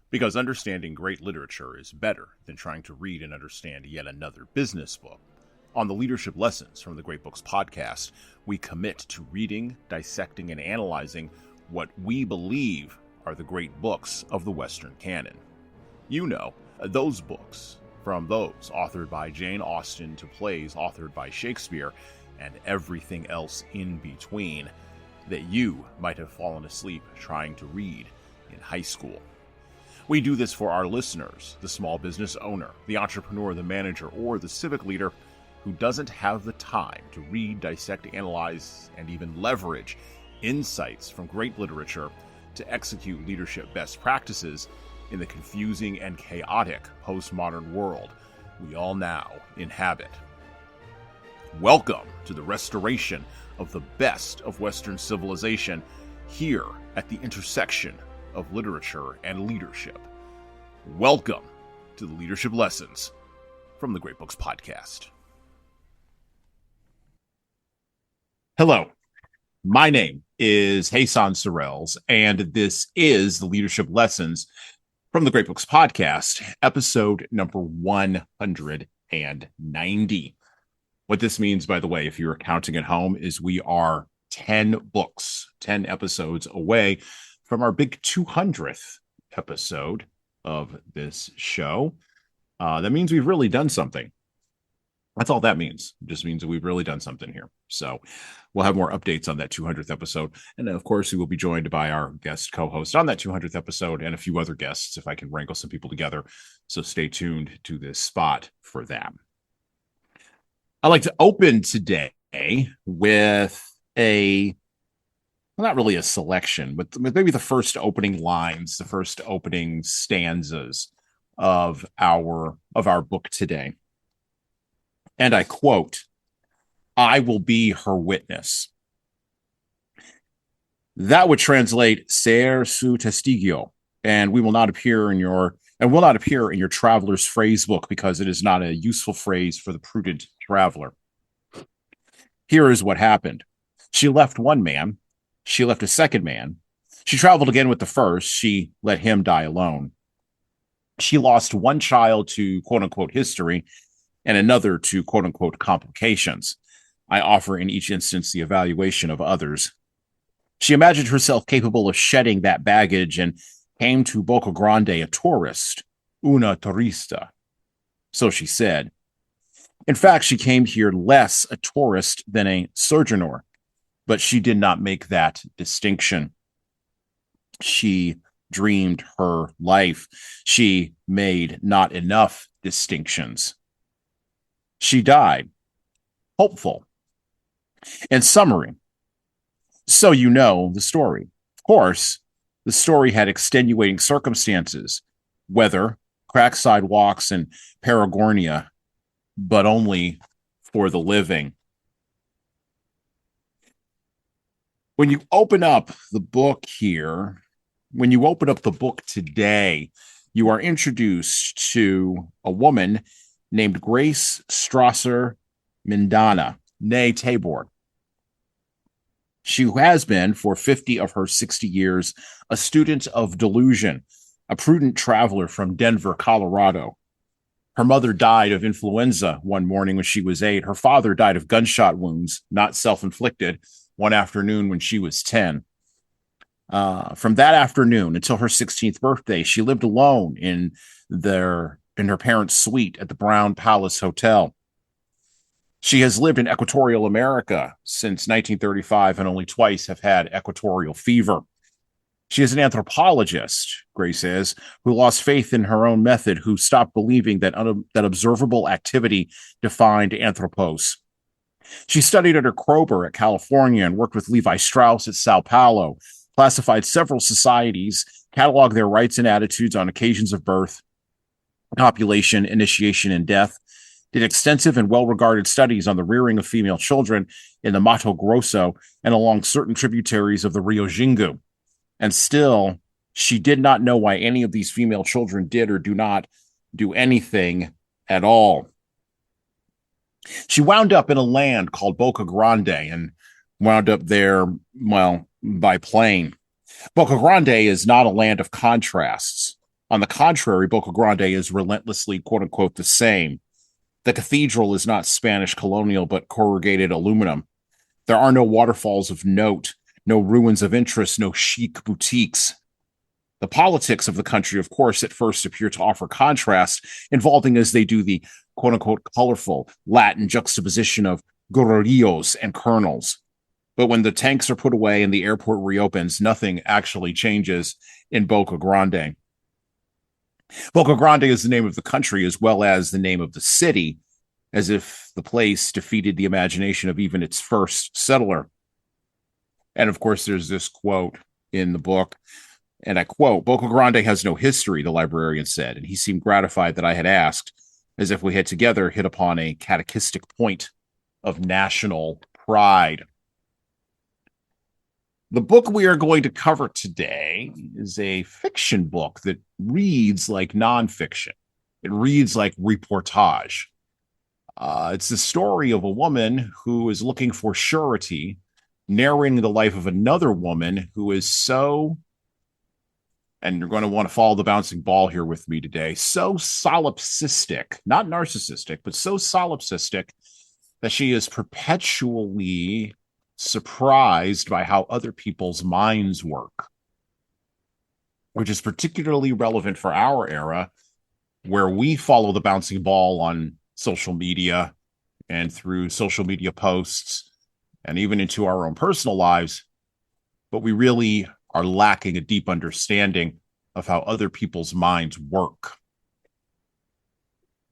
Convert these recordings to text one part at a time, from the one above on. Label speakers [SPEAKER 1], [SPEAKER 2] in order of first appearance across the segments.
[SPEAKER 1] Because understanding great literature is better than trying to read and understand yet another business book. On the Leadership Lessons from the Great Books podcast, we commit to reading, dissecting, and analyzing what we believe are the great books of the Western canon. You know, those books, from those authored by Jane Austen to plays authored by Shakespeare, and everything else in between, that you might have fallen asleep trying to read in high school. We do this for our listeners, the small business owner, the entrepreneur, the manager, or the civic leader who doesn't have the time to read, dissect, analyze, and even leverage insights from great literature to execute leadership best practices in the confusing and chaotic postmodern world we all now inhabit. Welcome to the restoration of the best of Western civilization here at the intersection of literature and leadership. Welcome to the Leadership Lessons from the Great Books podcast. Hello, my name is Jesan Sorrells, and this is the Leadership Lessons from the Great Books podcast, episode number 190. What this means, by the way, if you're counting at home, is we are 10 books, 10 episodes away from our big 200th episode of this show. That means we've really done something. That's all that means. It just means that we've really done something here. So we'll have more updates on that 200th episode. And then, of course, we will be joined by our guest co-host on that 200th episode and a few other guests if I can wrangle some people together. So stay tuned to this spot for them. I'd like to open today with not really a selection, but maybe the first opening lines, the first opening stanzas of our book today. And I quote, "I will be her witness." That would translate "ser su testigo," and will not appear in your traveler's phrase book because it is not a useful phrase for the prudent traveler. Here is what happened. She left one man. She left a second man. She traveled again with the first. She let him die alone. She lost one child to quote-unquote history and another to quote-unquote complications. I offer in each instance the evaluation of others. She imagined herself capable of shedding that baggage and came to Boca Grande a tourist, una turista. So she said. In fact, she came here less a tourist than a sojourner, but she did not make that distinction. She dreamed her life. She made not enough distinctions. She died, hopeful. In summary, so you know the story. Of course, the story had extenuating circumstances, weather, cracked sidewalks, and paragornia, but only for the living. When you open up the book here, when you open up the book today, you are introduced to a woman named Grace Strasser Mindana, née Tabor. She has been, for 50 of her 60 years, a student of delusion, a prudent traveler from Denver, Colorado. Her mother died of influenza one morning when she was 8. Her father died of gunshot wounds, not self-inflicted, one afternoon when she was 10. From that afternoon until her 16th birthday, she lived alone in her parents' suite at the Brown Palace Hotel. She has lived in equatorial America since 1935 and only twice have had equatorial fever. She is an anthropologist, Grace is, who lost faith in her own method, who stopped believing that observable activity defined anthropos. She studied under Kroeber at California and worked with Levi Strauss at Sao Paulo, classified several societies, cataloged their rights and attitudes on occasions of birth, copulation, initiation, and death, did extensive and well-regarded studies on the rearing of female children in the Mato Grosso and along certain tributaries of the Rio Xingu. And still, she did not know why any of these female children did or do not do anything at all. She wound up in a land called Boca Grande and wound up there, well, by plane. Boca Grande is not a land of contrasts. On the contrary, Boca Grande is relentlessly, quote unquote, the same. The cathedral is not Spanish colonial, but corrugated aluminum. There are no waterfalls of note, no ruins of interest, no chic boutiques. The politics of the country, of course, at first appear to offer contrast, involving as they do the quote unquote colorful Latin juxtaposition of guerrillos and colonels. But when the tanks are put away and the airport reopens, nothing actually changes in Boca Grande. Boca Grande is the name of the country as well as the name of the city, as if the place defeated the imagination of even its first settler. And of course, there's this quote in the book, and I quote, "Boca Grande has no history," the librarian said, and he seemed gratified that I had asked, as if we had together hit upon a catechistic point of national pride. The book we are going to cover today is a fiction book that reads like nonfiction. It reads like reportage. It's the story of a woman who is looking for surety, narrating the life of another woman who is so, and you're going to want to follow the bouncing ball here with me today, so solipsistic, not narcissistic, but so solipsistic that she is perpetually surprised by how other people's minds work, which is particularly relevant for our era, where we follow the bouncing ball on social media and through social media posts and even into our own personal lives, but we really are lacking a deep understanding of how other people's minds work.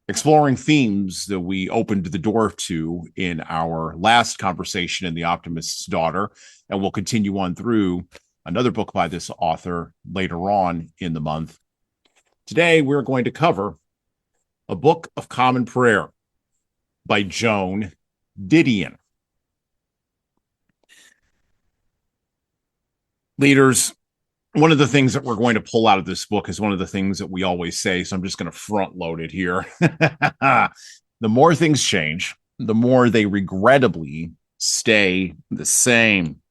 [SPEAKER 1] Exploring themes that we opened the door to in our last conversation in The Optimist's Daughter, and we'll continue on through another book by this author later on in the month. Today, we're going to cover A Book of Common Prayer by Joan Didion. Leaders, one of the things that we're going to pull out of this book is one of the things that we always say, so I'm just going to front load it here. The more things change, the more they regrettably stay the same.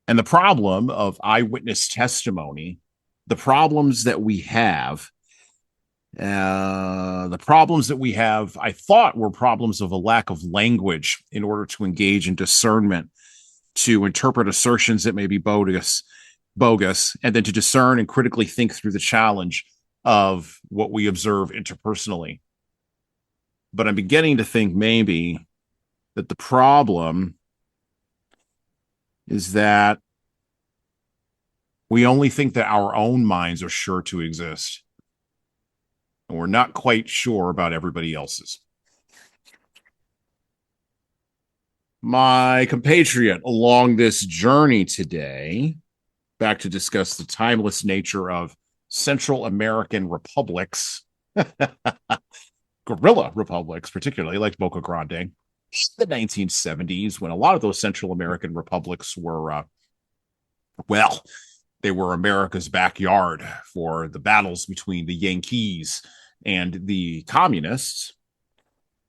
[SPEAKER 1] And the problem of eyewitness testimony, the problems that we have, I thought were problems of a lack of language in order to engage in discernment, to interpret assertions that may be bogus, and then to discern and critically think through the challenge of what we observe interpersonally. But I'm beginning to think maybe that the problem is that we only think that our own minds are sure to exist, and we're not quite sure about everybody else's. My compatriot along this journey today, back to discuss the timeless nature of Central American republics, guerrilla republics, particularly like Boca Grande, the 1970s, when a lot of those Central American republics were, they were America's backyard for the battles between the Yankees and the communists,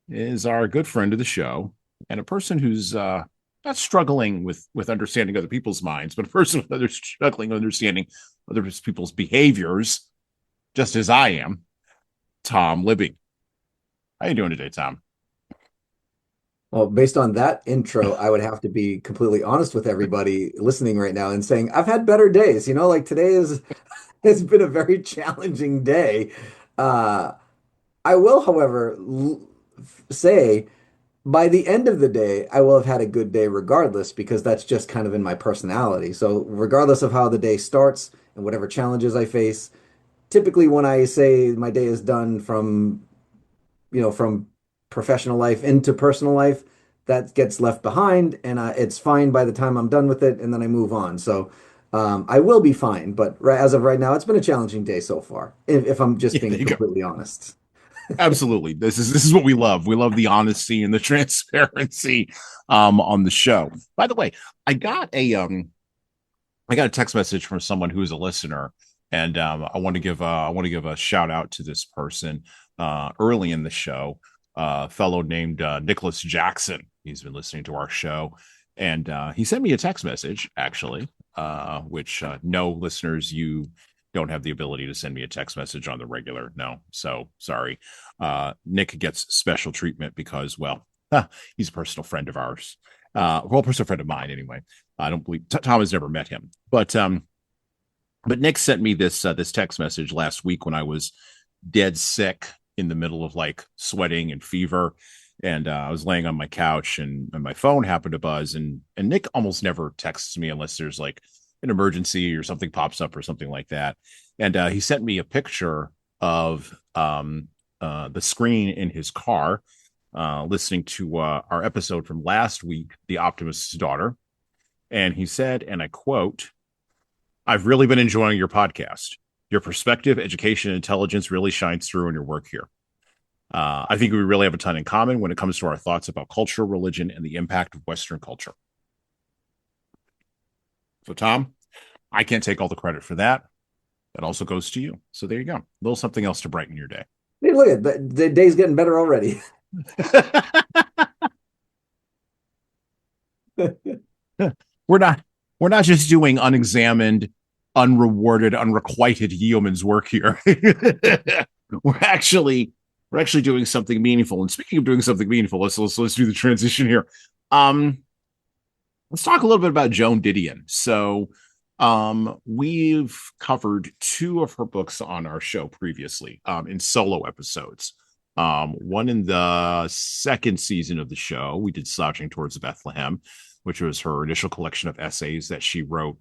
[SPEAKER 1] is our good friend of the show and a person who's not struggling with understanding other people's minds, but a person who's struggling with understanding other people's behaviors, just as I am, Tom Libby. How you doing today, Tom?
[SPEAKER 2] Well, based on that intro, I would have to be completely honest with everybody listening right now and saying I've had better days. Like today has been a very challenging day. Uh, I will, however, say by the end of the day, I will have had a good day regardless, because that's just kind of in my personality. So regardless of how the day starts and whatever challenges I face, typically when I say my day is done from professional life into personal life, that gets left behind, and it's fine by the time I'm done with it, and then I move on. So I will be fine, but as of right now, it's been a challenging day so far, if I'm just
[SPEAKER 1] Yeah, there
[SPEAKER 2] being
[SPEAKER 1] you go.
[SPEAKER 2] completely honest.
[SPEAKER 1] Absolutely. This is what we love. We love the honesty and the transparency on the show. By the way, I got a text message from someone who is a listener, and I want to give a shout out to this person early in the show. A fellow named Nicholas Jackson. He's been listening to our show, and he sent me a text message actually, which no listeners, you don't have the ability to send me a text message on the regular. No, so sorry. Nick gets special treatment because, well, he's a personal friend of ours. Well, personal friend of mine anyway. I don't believe Tom has never met him, but Nick sent me this text message last week when I was dead sick in the middle of like sweating and fever, and I was laying on my couch, and my phone happened to buzz, and Nick almost never texts me unless there's like an emergency or something pops up or something like that, and he sent me a picture of the screen in his car, listening to our episode from last week, The Optimist's Daughter, and he said, and I quote, "I've really been enjoying your podcast. Your perspective, education, and intelligence really shines through in your work here. I think we really have a ton in common when it comes to our thoughts about culture, religion, and the impact of Western culture." So, Tom, I can't take all the credit for that. That also goes to you. So there you go. A little something else to brighten your day.
[SPEAKER 2] Hey, look at the day's getting better already.
[SPEAKER 1] we're not we're not just doing unexamined, unrewarded, unrequited yeoman's work here. we're actually we're actually doing something meaningful. And speaking of doing something meaningful, let's do the transition here. Um, let's talk a little bit about Joan Didion. So, we've covered two of her books on our show previously, in solo episodes. One in the second season of the show, we did Slouching Towards Bethlehem, which was her initial collection of essays that she wrote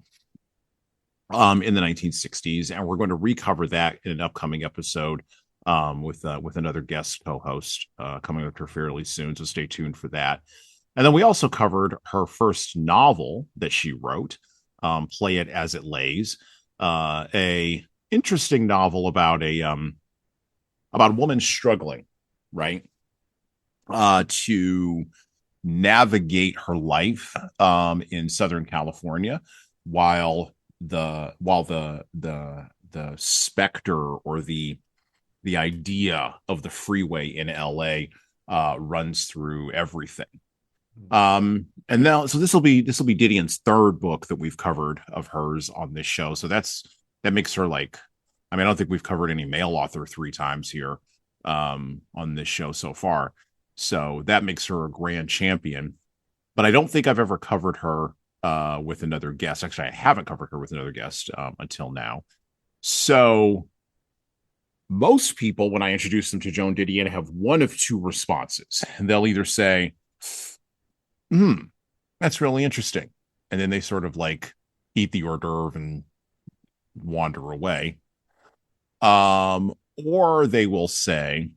[SPEAKER 1] in the 1960s, and we're going to recover that in an upcoming episode with another guest co-host coming up here fairly soon. So stay tuned for that. And then we also covered her first novel that she wrote, Play It As It Lays, a interesting novel about a woman struggling, right, to navigate her life in Southern California, while the specter or the idea of the freeway in LA runs through everything. And now, so this will be Didion's third book that we've covered of hers on this show. So that makes her like, I mean, I don't think we've covered any male author three times here on this show so far. So that makes her a grand champion. But I don't think I've ever covered her with another guest. Actually, I haven't covered her with another guest until now. So most people, when I introduce them to Joan Didion, have one of two responses. And they'll either say, that's really interesting. And then they sort of like eat the hors d'oeuvre and wander away. Or they will say,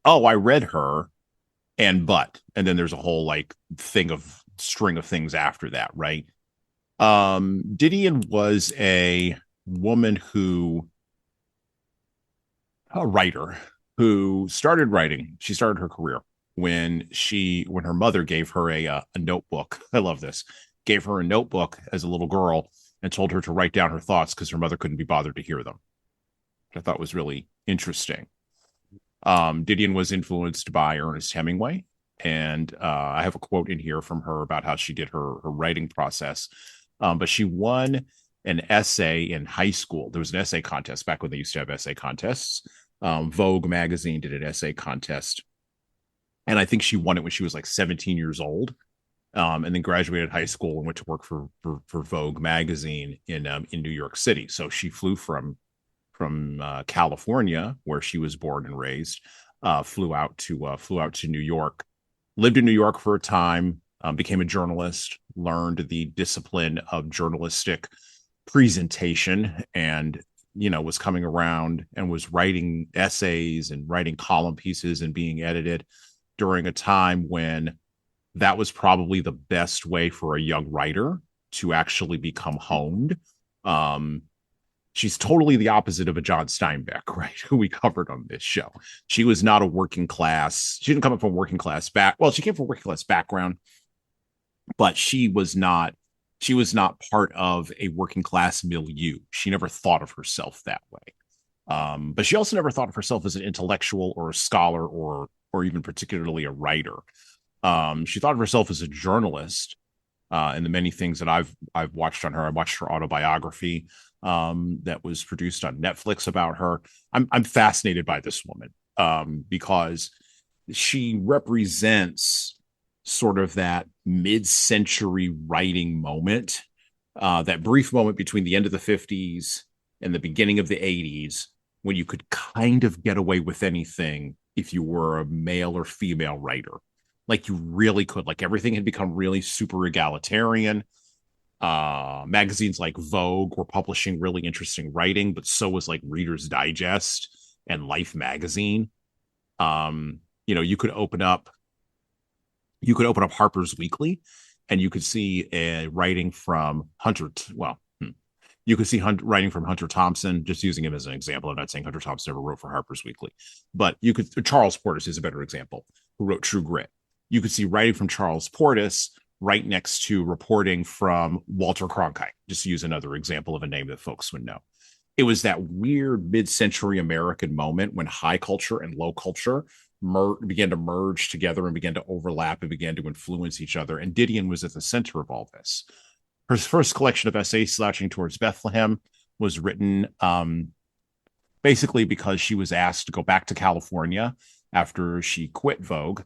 [SPEAKER 1] oh, I read her and then there's a whole like string of things after that, right? Didion was a writer who started writing. She started her career when her mother gave her a notebook. I love this. Gave her a notebook as a little girl and told her to write down her thoughts because her mother couldn't be bothered to hear them, which I thought was really interesting. Didion was influenced by Ernest Hemingway, and I have a quote in here from her about how she did her writing process. But she won an essay in high school. There was an essay contest back when they used to have essay contests. Vogue magazine did an essay contest, and I think she won it when she was like 17 years old, and then graduated high school and went to work for Vogue magazine in New York City. So she flew from California, where she was born and raised, flew out to New York, lived in New York for a time, became a journalist, learned the discipline of journalistic presentation, and was coming around and was writing essays and writing column pieces and being edited during a time when that was probably the best way for a young writer to actually become honed. She's totally the opposite of a John Steinbeck, right? Who we covered on this show. She was not a working class. She didn't come up from working class well, she came from a working class background, but she was not part of a working class milieu. She never thought of herself that way. But she also never thought of herself as an intellectual or a scholar or even particularly a writer. She thought of herself as a journalist, and the many things that I've watched on her. I watched her autobiography. that was produced on Netflix about her. I'm fascinated by this woman because she represents sort of that mid-century writing moment, that brief moment between the end of the 50s and the beginning of the 80s, when you could kind of get away with anything if you were a male or female writer. Like you really could. Like everything had become really super egalitarian. Magazines like Vogue were publishing really interesting writing, but so was like Reader's Digest and Life magazine. You could open up Harper's Weekly and you could see a writing from you could see writing from Hunter Thompson, just using him as an example. I'm not saying Hunter Thompson ever wrote for Harper's Weekly, but Charles Portis is a better example, who wrote True Grit. You could see writing from Charles Portis right next to reporting from Walter Cronkite, just to use another example of a name that folks would know. It was that weird mid-century American moment when high culture and low culture began to merge together and began to overlap and began to influence each other. And Didion was at the center of all this. Her first collection of essays, Slouching Towards Bethlehem, was written basically because she was asked to go back to California after she quit Vogue.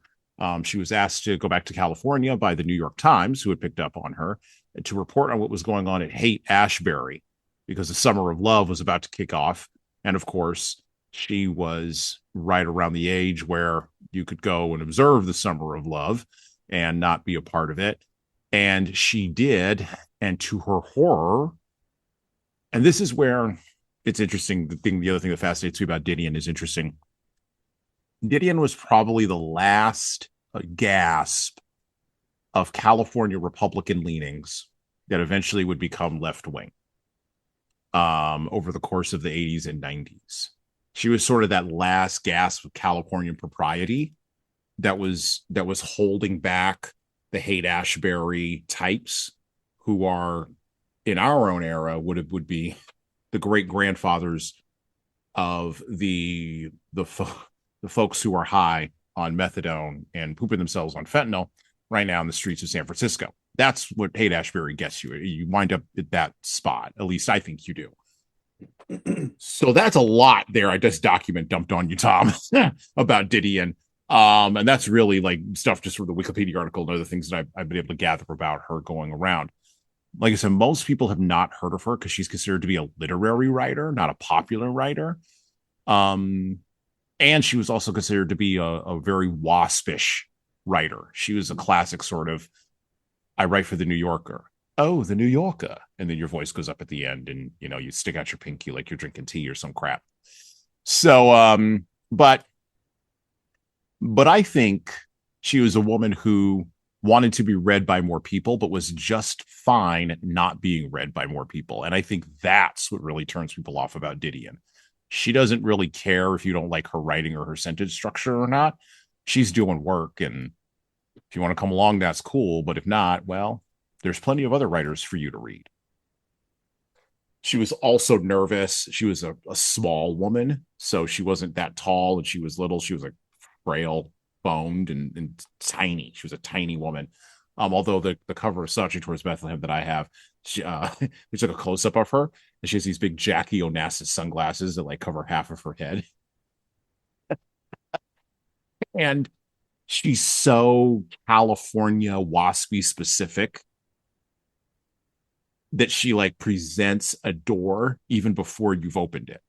[SPEAKER 1] She was asked to go back to California by the New York Times, who had picked up on her, to report on what was going on at Haight-Ashbury, because the Summer of Love was about to kick off. And of course, she was right around the age where you could go and observe the Summer of Love and not be a part of it. And she did. And to her horror, and this is where it's interesting. The other thing that fascinates me about Didion is interesting. Didion was probably the last gasp of California Republican leanings that eventually would become left wing over the course of the 80s and 90s. She was sort of that last gasp of Californian propriety that was holding back the Haight-Ashbury types, who are in our own era would be the great grandfathers of the folks who are high on methadone and pooping themselves on fentanyl right now in the streets of San Francisco. That's what Haight-Ashbury gets you. You wind up at that spot. At least I think you do. So that's a lot there. I just dumped on you, Tom, about Didion. And that's really like stuff just from the Wikipedia article and other things that I've been able to gather about her going around. Like I said, most people have not heard of her because she's considered to be a literary writer, not a popular writer. And she was also considered to be a very waspish writer. She was a classic sort of, I write for the New Yorker. Oh, the New Yorker. And then your voice goes up at the end and, you stick out your pinky like you're drinking tea or some crap. So, but I think she was a woman who wanted to be read by more people, but was just fine not being read by more people. And I think that's what really turns people off about Didion. She doesn't really care if you don't like her writing or her sentence structure or not. She's doing work. And if you want to come along, that's cool. But if not, well, there's plenty of other writers for you to read. She was also nervous. She was a small woman, so she wasn't that tall, and she was little. She was like frail, boned, and tiny. She was a tiny woman. Although the cover of Slouching Towards Bethlehem that I have, we took a close up of her, and she has these big Jackie Onassis sunglasses that like cover half of her head, and she's so California waspy specific that she like presents a door even before you've opened it.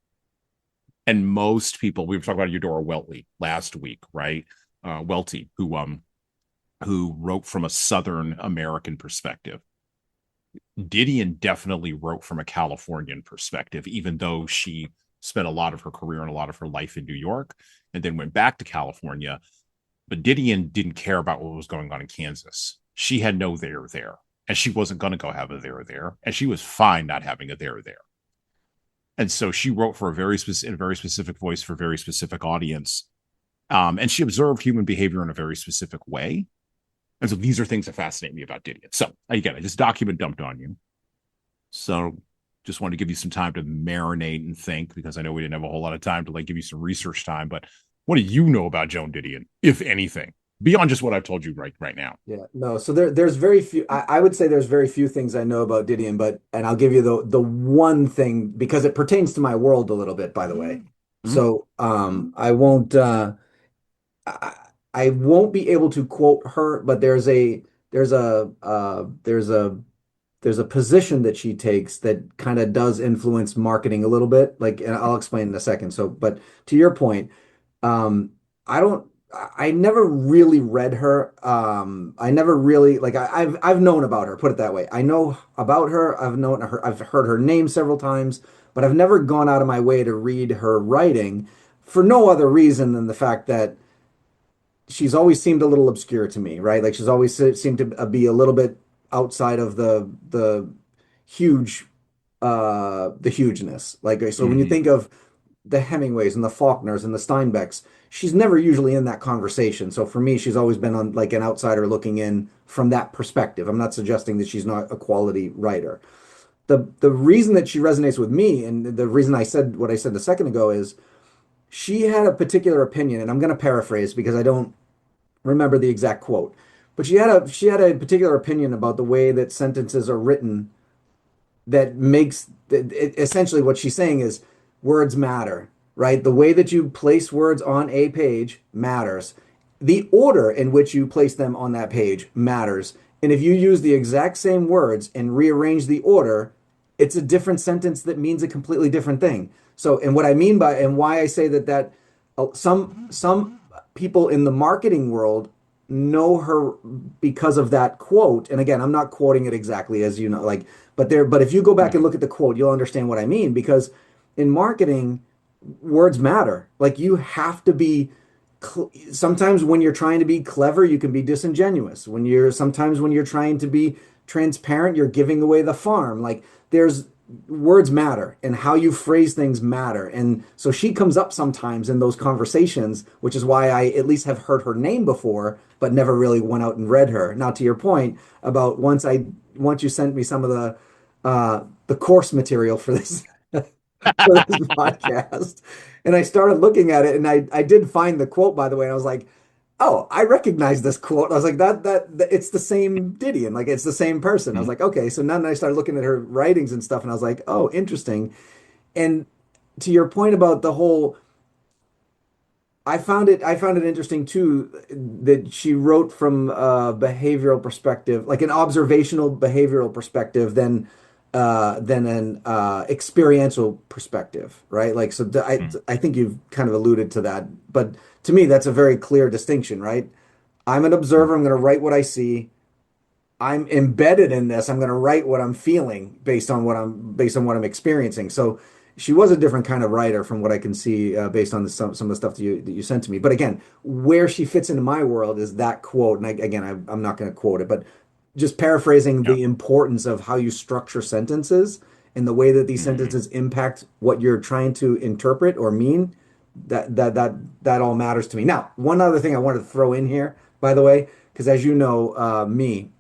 [SPEAKER 1] And most people, we were talking about Eudora Welty last week, right? Welty, who wrote from a Southern American perspective. Didion definitely wrote from a Californian perspective, even though she spent a lot of her career and a lot of her life in New York and then went back to California. But Didion didn't care about what was going on in Kansas. She had no there there, and she wasn't going to go have a there, and she was fine not having a there. And so she wrote for a very specific voice for a very specific audience. And she observed human behavior in a very specific way. And so these are things that fascinate me about Didion. So again, I just dumped on you. So just wanted to give you some time to marinate and think, because I know we didn't have a whole lot of time to like give you some research time. But what do you know about Joan Didion, if anything? beyond just what I've told you right now.
[SPEAKER 2] Yeah, no. So there's very few. I would say there's very few things I know about Didion, but and I'll give you the one thing because it pertains to my world a little bit, by the way.
[SPEAKER 1] Mhm.
[SPEAKER 2] So I, I won't be able to quote her, but there's a there's a position that she takes that kind of does influence marketing a little bit. Like, and I'll explain in a second. So, but to your point, um, I don't. I never really read her. I never really like. I've known about her. Put it that way. I know about her. I've known her. I've heard her name several times, but I've never gone out of my way to read her writing for no other reason than the fact that she's always seemed a little obscure to me, right? Like she's always seemed to be a little bit outside of the huge the hugeness. Like so when you
[SPEAKER 1] Mhm.
[SPEAKER 2] think of the Hemingways and the Faulkners and the Steinbecks, she's never usually in that conversation. So for me, she's always been on like an outsider looking in from that perspective. I'm not suggesting that she's not a quality writer. The reason that she resonates with me and the reason I said what I said a second ago is she had a particular opinion, and I'm going to paraphrase because I don't remember the exact quote, but she had a particular opinion about the way that sentences are written that makes essentially what she's saying is words matter, right? The way that you place words on a page matters. The order in which you place them on that page matters. And if you use the exact same words and rearrange the order, it's a different sentence that means a completely different thing. So, and what I mean by and why I say that some people in the marketing world know her because of that quote. And again, I'm not quoting it exactly as you know, like, but if you go back and look at the quote, you'll understand what I mean because in marketing, words matter. Like you have to be sometimes when you're trying to be clever, you can be disingenuous. When you're trying to be transparent, you're giving away the farm. Like there's words matter and how you phrase things matter. And so she comes up sometimes in those conversations, which is why I at least have heard her name before, but never really went out and read her. Now to your point about once you sent me some of the course material for this for this podcast. And I started looking at it and I did find the quote, by the way. And I was like, oh, I recognize this quote. I was like, that it's the same Didion, like it's the same person. I was
[SPEAKER 1] Mhm.
[SPEAKER 2] like, okay. So now I started looking at her writings and stuff, and I was like, oh, interesting. And to your point about the whole, I found it interesting too that she wrote from a behavioral perspective, like an observational behavioral perspective, than an experiential perspective, right? Like so,
[SPEAKER 1] Mhm.
[SPEAKER 2] I think you've kind of alluded to that, but to me, that's a very clear distinction, right? I'm an observer. I'm going to write what I see. I'm embedded in this. I'm going to write what I'm feeling based on what I'm experiencing. So she was a different kind of writer from what I can see based on some of the stuff that you sent to me. But again, where she fits into my world is that quote. And I'm not going to quote it, but just paraphrasing
[SPEAKER 1] Yeah.
[SPEAKER 2] the importance of how you structure sentences and the way that these
[SPEAKER 1] Mhm.
[SPEAKER 2] sentences impact what you're trying to interpret or mean. That all matters to me. Now, one other thing I wanted to throw in here, by the way, because as you know, me.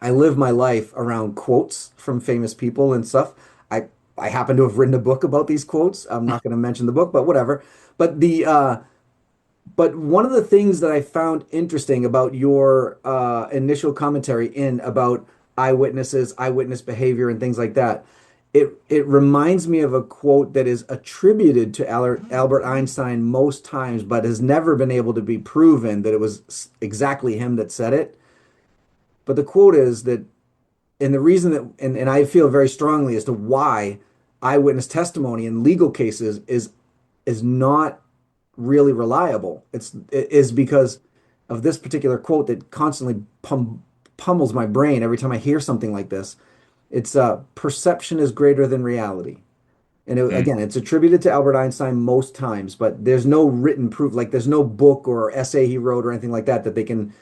[SPEAKER 2] I live my life around quotes from famous people and stuff. I I happen to have written a book about these quotes. I'm not going to mention the book, but whatever. But but one of the things that I found interesting about your initial commentary in about eyewitnesses, eyewitness behavior, and things like that, it reminds me of a quote that is attributed to Albert Einstein most times, but has never been able to be proven that it was exactly him that said it. But the quote is that and the reason that and I feel very strongly as to why eyewitness testimony in legal cases is not really reliable. It is because of this particular quote that constantly pummels my brain every time I hear something like this. It's perception is greater than reality. And
[SPEAKER 1] Mhm.
[SPEAKER 2] again, it's attributed to Albert Einstein most times, but there's no written proof, like there's no book or essay he wrote or anything like that that they can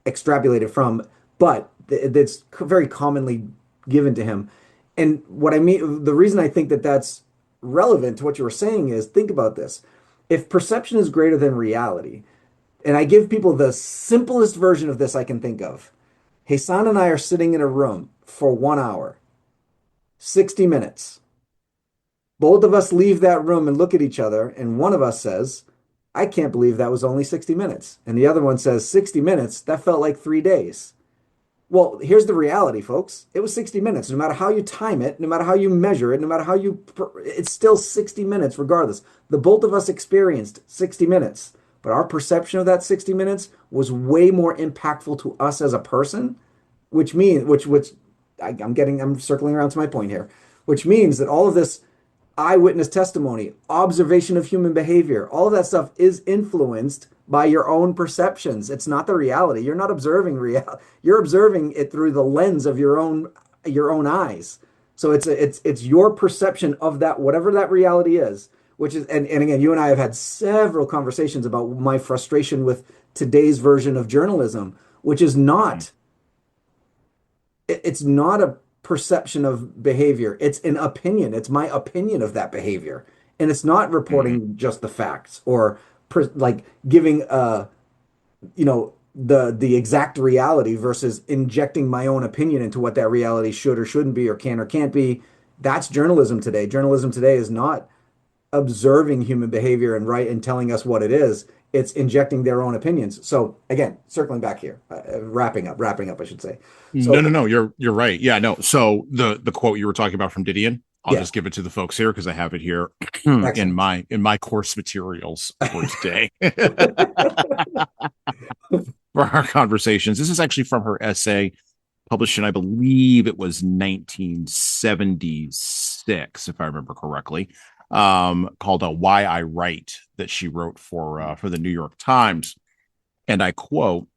[SPEAKER 2] extrapolate it from, but that's very commonly given to him. And what I mean, the reason I think that that's relevant to what you were saying is think about this. If perception is greater than reality, and I give people the simplest version of this I can think of. Hassan and I are sitting in a room for 1 hour, 60 minutes. Both of us leave that room and look at each other, and one of us says, I can't believe that was only 60 minutes. And the other one says 60 minutes, that felt like 3 days. Well, here's the reality, folks. It was 60 minutes. No matter how you time it, no matter how you measure it, no matter how you, it's still 60 minutes regardless. The both of us experienced 60 minutes, but our perception of that 60 minutes was way more impactful to us as a person, which means, I'm circling around to my point here, which means that all of this eyewitness testimony, observation of human behavior, all of that stuff is influenced by your own perceptions. It's not the reality. You're not observing reality. You're observing it through the lens of your own eyes. So it's your perception of that, whatever that reality is, which is, and again, you and I have had several conversations about my frustration with today's version of journalism, which is not, it's not a perception of behavior. It's an opinion. It's my opinion of that behavior. And it's not
[SPEAKER 1] Mm-hmm.
[SPEAKER 2] reporting just the facts or like giving the exact reality versus injecting my own opinion into what that reality should or shouldn't be or can or can't be. That's journalism today. Journalism today is not observing human behavior and right and telling us what it is. It's injecting their own opinions. So again, circling back here, wrapping up, I should say.
[SPEAKER 1] No,
[SPEAKER 2] So
[SPEAKER 1] no, no. You're right. Yeah, no. So the quote you were talking about from Didion, I'll
[SPEAKER 2] yeah,
[SPEAKER 1] just give it to the folks here because I have it here in
[SPEAKER 2] excellent.
[SPEAKER 1] my course materials for today for our conversations. This is actually from her essay published in, I believe it was 1976, if I remember correctly, called "Why I Write," that she wrote for the New York Times, and I quote: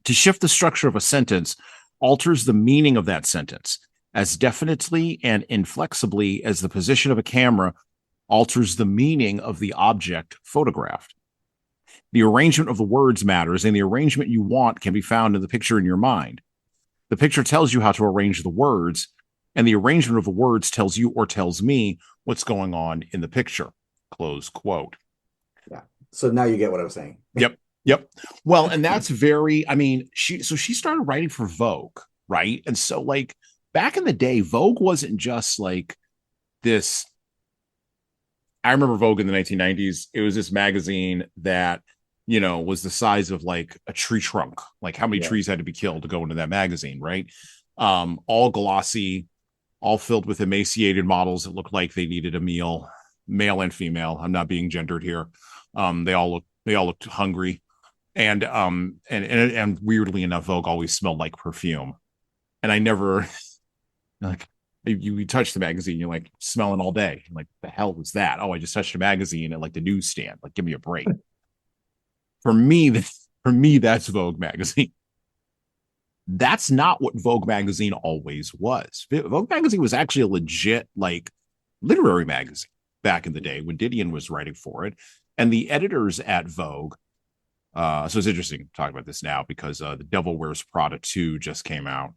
[SPEAKER 1] "To shift the structure of a sentence alters the meaning of that sentence as definitely and inflexibly as the position of a camera alters the meaning of the object photographed. The arrangement of the words matters, and the arrangement you want can be found in the picture in your mind. The picture tells you how to arrange the words, and the arrangement of the words tells you or tells me what's going on in the picture." Close quote.
[SPEAKER 2] Yeah. So now you get what I was saying.
[SPEAKER 1] Yep. Yep. Well, and that's very, I mean, she started writing for Vogue, right? And so like back in the day, Vogue wasn't just like this. I remember Vogue in the 1990s. It was this magazine that, was the size of like a tree trunk. Like how many
[SPEAKER 2] Yeah.
[SPEAKER 1] trees had to be killed to go into that magazine, right? All glossy, all filled with emaciated models that looked like they needed a meal, male and female. I'm not being gendered here. They all looked hungry, and weirdly enough, Vogue always smelled like perfume. And I never like you touch the magazine, you're like smelling all day. Like the hell was that? Oh, I just touched a magazine at like the newsstand. Like, give me a break. For me, that's Vogue magazine. That's not what Vogue magazine always was. Vogue magazine was actually a legit like literary magazine back in the day when Didion was writing for it. And the editors at Vogue, so it's interesting to talk about this now because The Devil Wears Prada 2 just came out.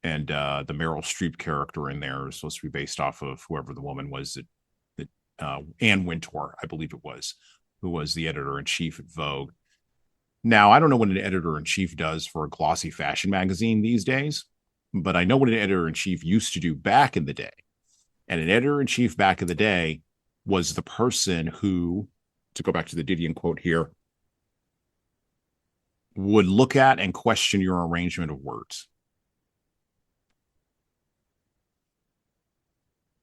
[SPEAKER 1] And the Meryl Streep character in there is supposed to be based off of whoever the woman was that Anne Wintour, I believe it was, who was the editor in chief at Vogue. Now, I don't know what an editor in chief does for a glossy fashion magazine these days, but I know what an editor in chief used to do back in the day. And an editor in chief back in the day was the person who, to go back to the Didion quote here, would look at and question your arrangement of words.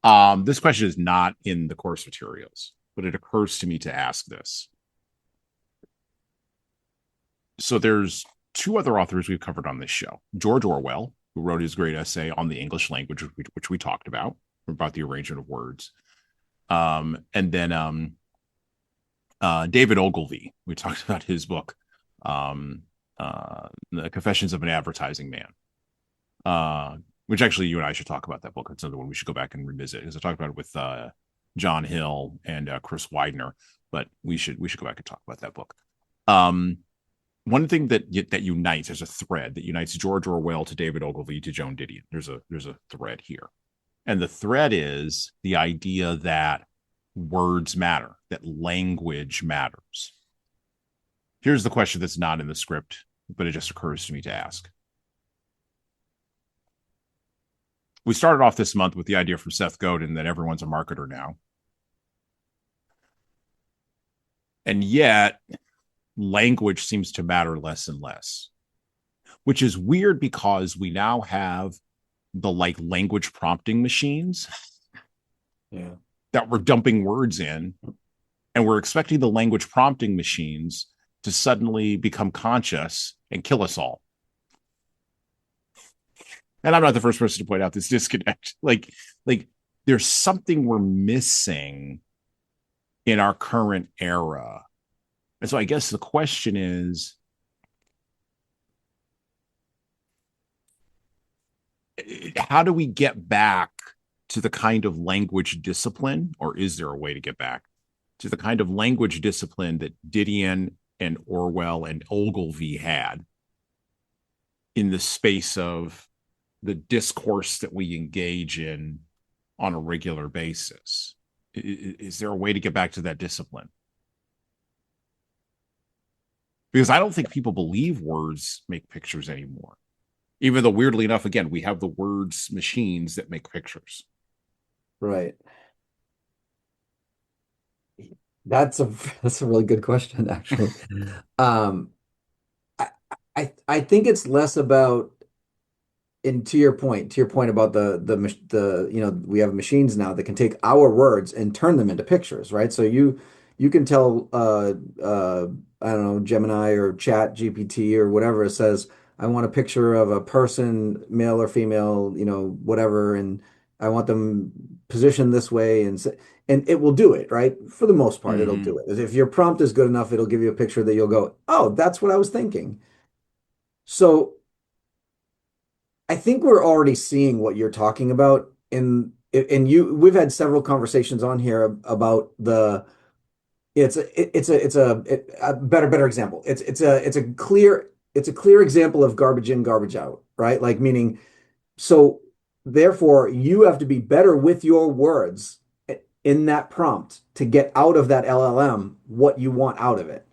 [SPEAKER 1] This question is not in the course materials, but it occurs to me to ask this. So there's two other authors we've covered on this show: George Orwell, who wrote his great essay on the English language, which we talked about the arrangement of words, and then David Ogilvy. We talked about his book, The Confessions of an Advertising Man. Which actually you and I should talk about that book. It's another one we should go back and revisit because I talked about it with John Hill and Chris Widener, but we should go back and talk about that book. One thing that unites, there's a thread that unites George Orwell to David Ogilvy to Joan Didion. There's a thread here, and the thread is the idea that words matter, that language matters. Here's the question that's not in the script, but it just occurs to me to ask. We started off this month with the idea from Seth Godin that everyone's a marketer now. And yet language seems to matter less and less, which is weird because we now have the like language prompting machines
[SPEAKER 2] Yeah.
[SPEAKER 1] that we're dumping words in, and we're expecting the language prompting machines to suddenly become conscious and kill us all. And I'm not the first person to point out this disconnect. Like there's something we're missing in our current era. And so I guess the question is, how do we get back to the kind of language discipline, or is there a way to get back to the kind of language discipline that Didion and Orwell and Ogilvy had in the space of the discourse that we engage in on a regular basis? Is there a way to get back to that discipline? Because I don't think people believe words make pictures anymore. Even though, weirdly enough, again, we have the words machines that make pictures.
[SPEAKER 2] Right. That's a that's a really good question, actually. Um, I, I think it's less about, and to your point about we have machines now that can take our words and turn them into pictures, right? So you can tell I don't know, Gemini or Chat GPT or whatever, it says, I want a picture of a person, male or female, whatever, and I want them positioned this way, and it will do it, right? For the most part, it'll
[SPEAKER 1] Mm-hmm.
[SPEAKER 2] do it. If your prompt is good enough, it'll give you a picture that you'll go, oh, that's what I was thinking. So I think we're already seeing what you're talking about we've had several conversations on here about a better example. It's a clear example of garbage in, garbage out, right? Like meaning, so therefore you have to be better with your words in that prompt to get out of that LLM what you want out of it.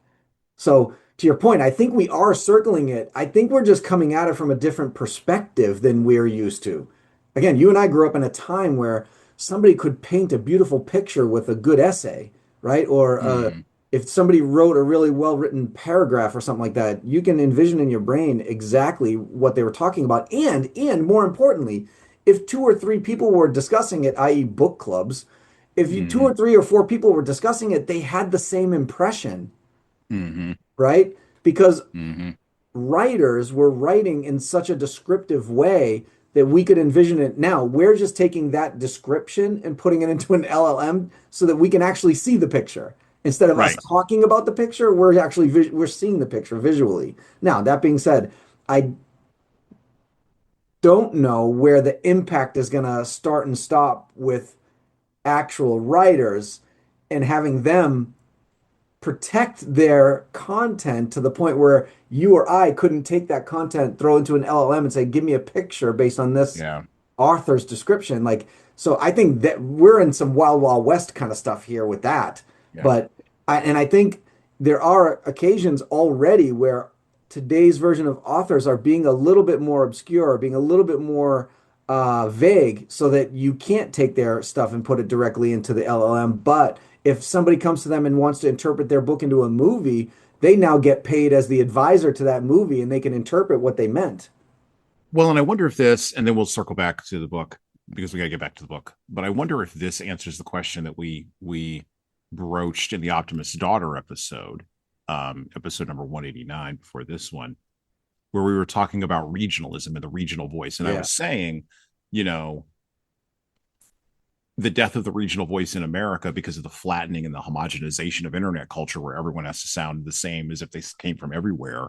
[SPEAKER 2] So to your point, I think we are circling it. I think we're just coming at it from a different perspective than we're used to. Again, you and I grew up in a time where somebody could paint a beautiful picture with a good essay, right? Or
[SPEAKER 1] Mm-hmm.
[SPEAKER 2] if somebody wrote a really well-written paragraph or something like that, you can envision in your brain exactly what they were talking about. And more importantly, if two or three people were discussing it, i.e., book clubs, if you two
[SPEAKER 1] Mm-hmm.
[SPEAKER 2] or three or four people were discussing it, they had the same impression,
[SPEAKER 1] Mm-hmm.
[SPEAKER 2] right? Because
[SPEAKER 1] Mm-hmm.
[SPEAKER 2] writers were writing in such a descriptive way that we could envision it. Now we're just taking that description and putting it into an LLM so that we can actually see the picture. Instead of us
[SPEAKER 1] Right.
[SPEAKER 2] talking about the picture, we're actually we're seeing the picture visually. Now, that being said, I don't know where the impact is going to start and stop with actual writers and having them protect their content to the point where you or I couldn't take that content, throw it into an LLM and say, give me a picture based on this
[SPEAKER 1] Yeah.
[SPEAKER 2] author's description. Like, so I think that we're in some wild, wild west kind of stuff here with that.
[SPEAKER 1] Yeah.
[SPEAKER 2] But I think there are occasions already where today's version of authors are being a little bit more obscure, being a little bit more vague, so that you can't take their stuff and put it directly into the LLM. But if somebody comes to them and wants to interpret their book into a movie, they now get paid as the advisor to that movie and they can interpret what they meant.
[SPEAKER 1] Well, and I wonder if this, and then we'll circle back to the book because we got to get back to the book. But I wonder if this answers the question that we broached in the Optimist's Daughter episode, episode number 189 before this one, where we were talking about regionalism and the regional voice. And I
[SPEAKER 2] Yeah.
[SPEAKER 1] was saying, you know, the death of the regional voice in America because of the flattening and the homogenization of internet culture, where everyone has to sound the same as if they came from everywhere,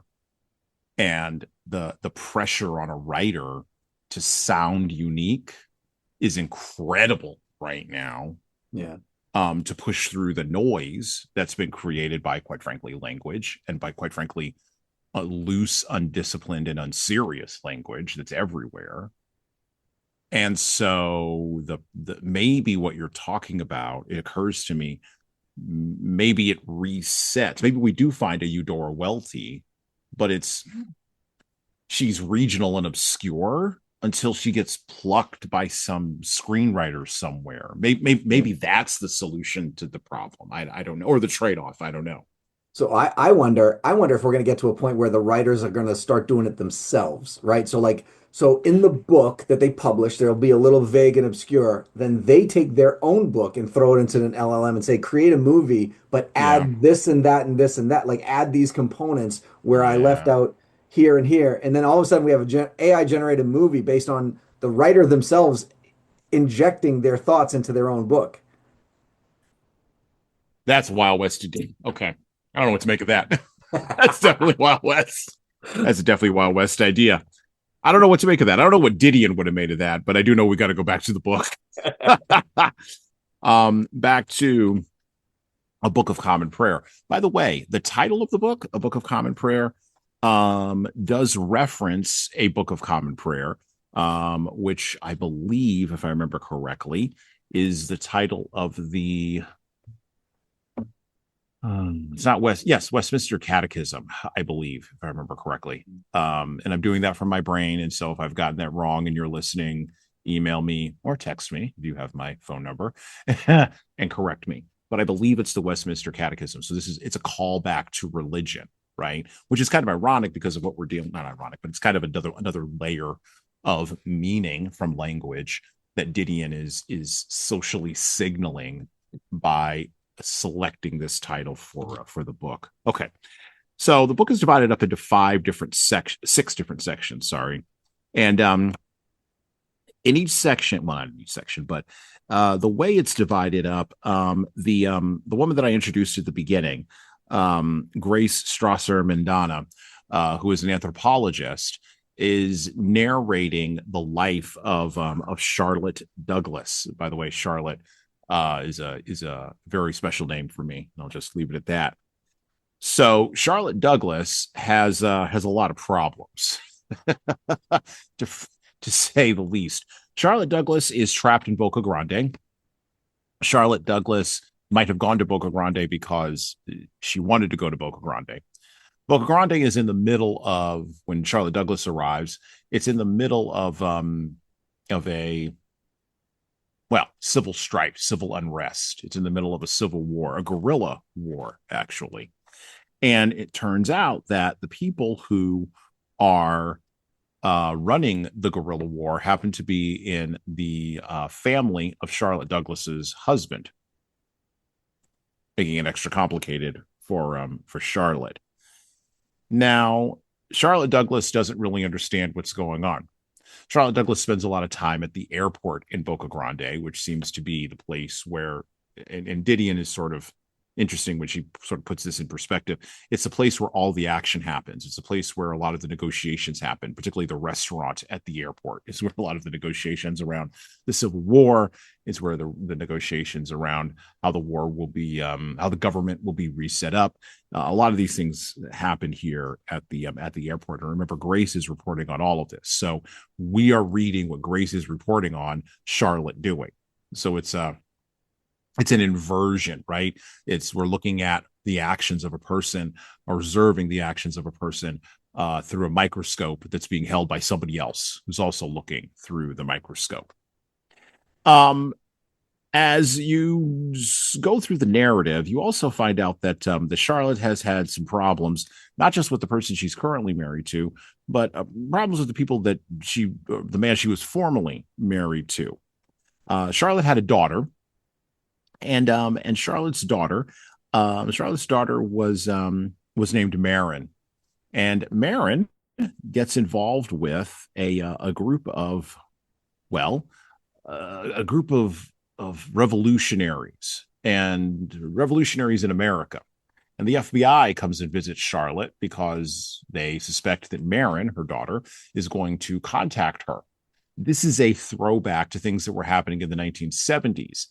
[SPEAKER 1] and the pressure on a writer to sound unique is incredible right now,
[SPEAKER 2] Yeah.
[SPEAKER 1] to push through the noise that's been created by, quite frankly, language, and by, quite frankly, a loose, undisciplined, and unserious language that's everywhere. And so the maybe what you're talking about, it occurs to me, maybe it resets. Maybe we do find a Eudora Welty, but she's regional and obscure until she gets plucked by some screenwriter somewhere. Maybe
[SPEAKER 2] Yeah.
[SPEAKER 1] that's the solution to the problem. I don't know, or the trade-off. I don't know.
[SPEAKER 2] So I wonder if we're going to get to a point where the writers are going to start doing it themselves, right? So in the book that they publish, there'll be a little vague and obscure. Then they take their own book and throw it into an LLM and say, create a movie, but
[SPEAKER 1] Yeah.
[SPEAKER 2] add this and that and this and that, like add these components where I left
[SPEAKER 1] Yeah.
[SPEAKER 2] out here and here. And then all of a sudden we have a AI generated movie based on the writer themselves injecting their thoughts into their own book.
[SPEAKER 1] That's Wild West today. Okay. I don't know what to make of that. That's definitely Wild West. That's definitely a Wild West idea. I don't know what to make of that. I don't know what Didion would have made of that, but I do know we got to go back to the book. Back to A Book of Common Prayer. By the way, the title of the book, A Book of Common Prayer, does reference a Book of Common Prayer, which I believe, if I remember correctly, is the title of the it's not Westminster Catechism, I believe, if I remember correctly. And I'm doing that from my brain. And so if I've gotten that wrong and you're listening, email me or text me if you have my phone number and correct me. But I believe it's the Westminster Catechism. So it's a callback to religion, right? Which is kind of ironic because of what we're dealing, not ironic, but it's kind of another layer of meaning from language that Didion is socially signaling by selecting this title for the book. Okay, so the book is divided up into six different sections. Sorry, and in each section, well, not in each section, but the way it's divided up, the woman that I introduced at the beginning, Grace Strasser Mendana, who is an anthropologist, is narrating the life of Charlotte Douglas. By the way, Charlotte is a very special name for me. And I'll just leave it at that. So Charlotte Douglas has a lot of problems, to to say the least. Charlotte Douglas is trapped in Boca Grande. Charlotte Douglas might have gone to Boca Grande because she wanted to go to Boca Grande. Boca Grande is in the middle of when Charlotte Douglas arrives. It's in the middle of a civil strife, civil unrest. It's in the middle of a civil war, a guerrilla war, actually. And it turns out that the people who are running the guerrilla war happen to be in the family of Charlotte Douglas's husband, making it extra complicated for Charlotte. Now, Charlotte Douglas doesn't really understand what's going on. Charlotte Douglas spends a lot of time at the airport in Boca Grande, which seems to be the place where, and Didion is sort of interesting when she sort of puts this in perspective. It's a place where all the action happens. It's a place where a lot of the negotiations happen, particularly the restaurant at the airport is where a lot of the negotiations around the Civil War is where the negotiations around how the war will be, how the government will be reset up. A lot of these things happen here at the airport. And remember, Grace is reporting on all of this. So we are reading what Grace is reporting on Charlotte doing. So it's an inversion, right? We're looking at the actions of a person, observing the actions of a person through a microscope that's being held by somebody else who's also looking through the microscope. As you go through the narrative, you also find out that the Charlotte has had some problems, not just with the person she's currently married to, but problems with the people that the man she was formerly married to. Charlotte had a daughter, and Charlotte's daughter was named Marin, and Marin gets involved with a group of a group of revolutionaries in America. And the FBI comes and visits Charlotte because they suspect that Marin, her daughter, is going to contact her. This is a throwback to things that were happening in the 1970s.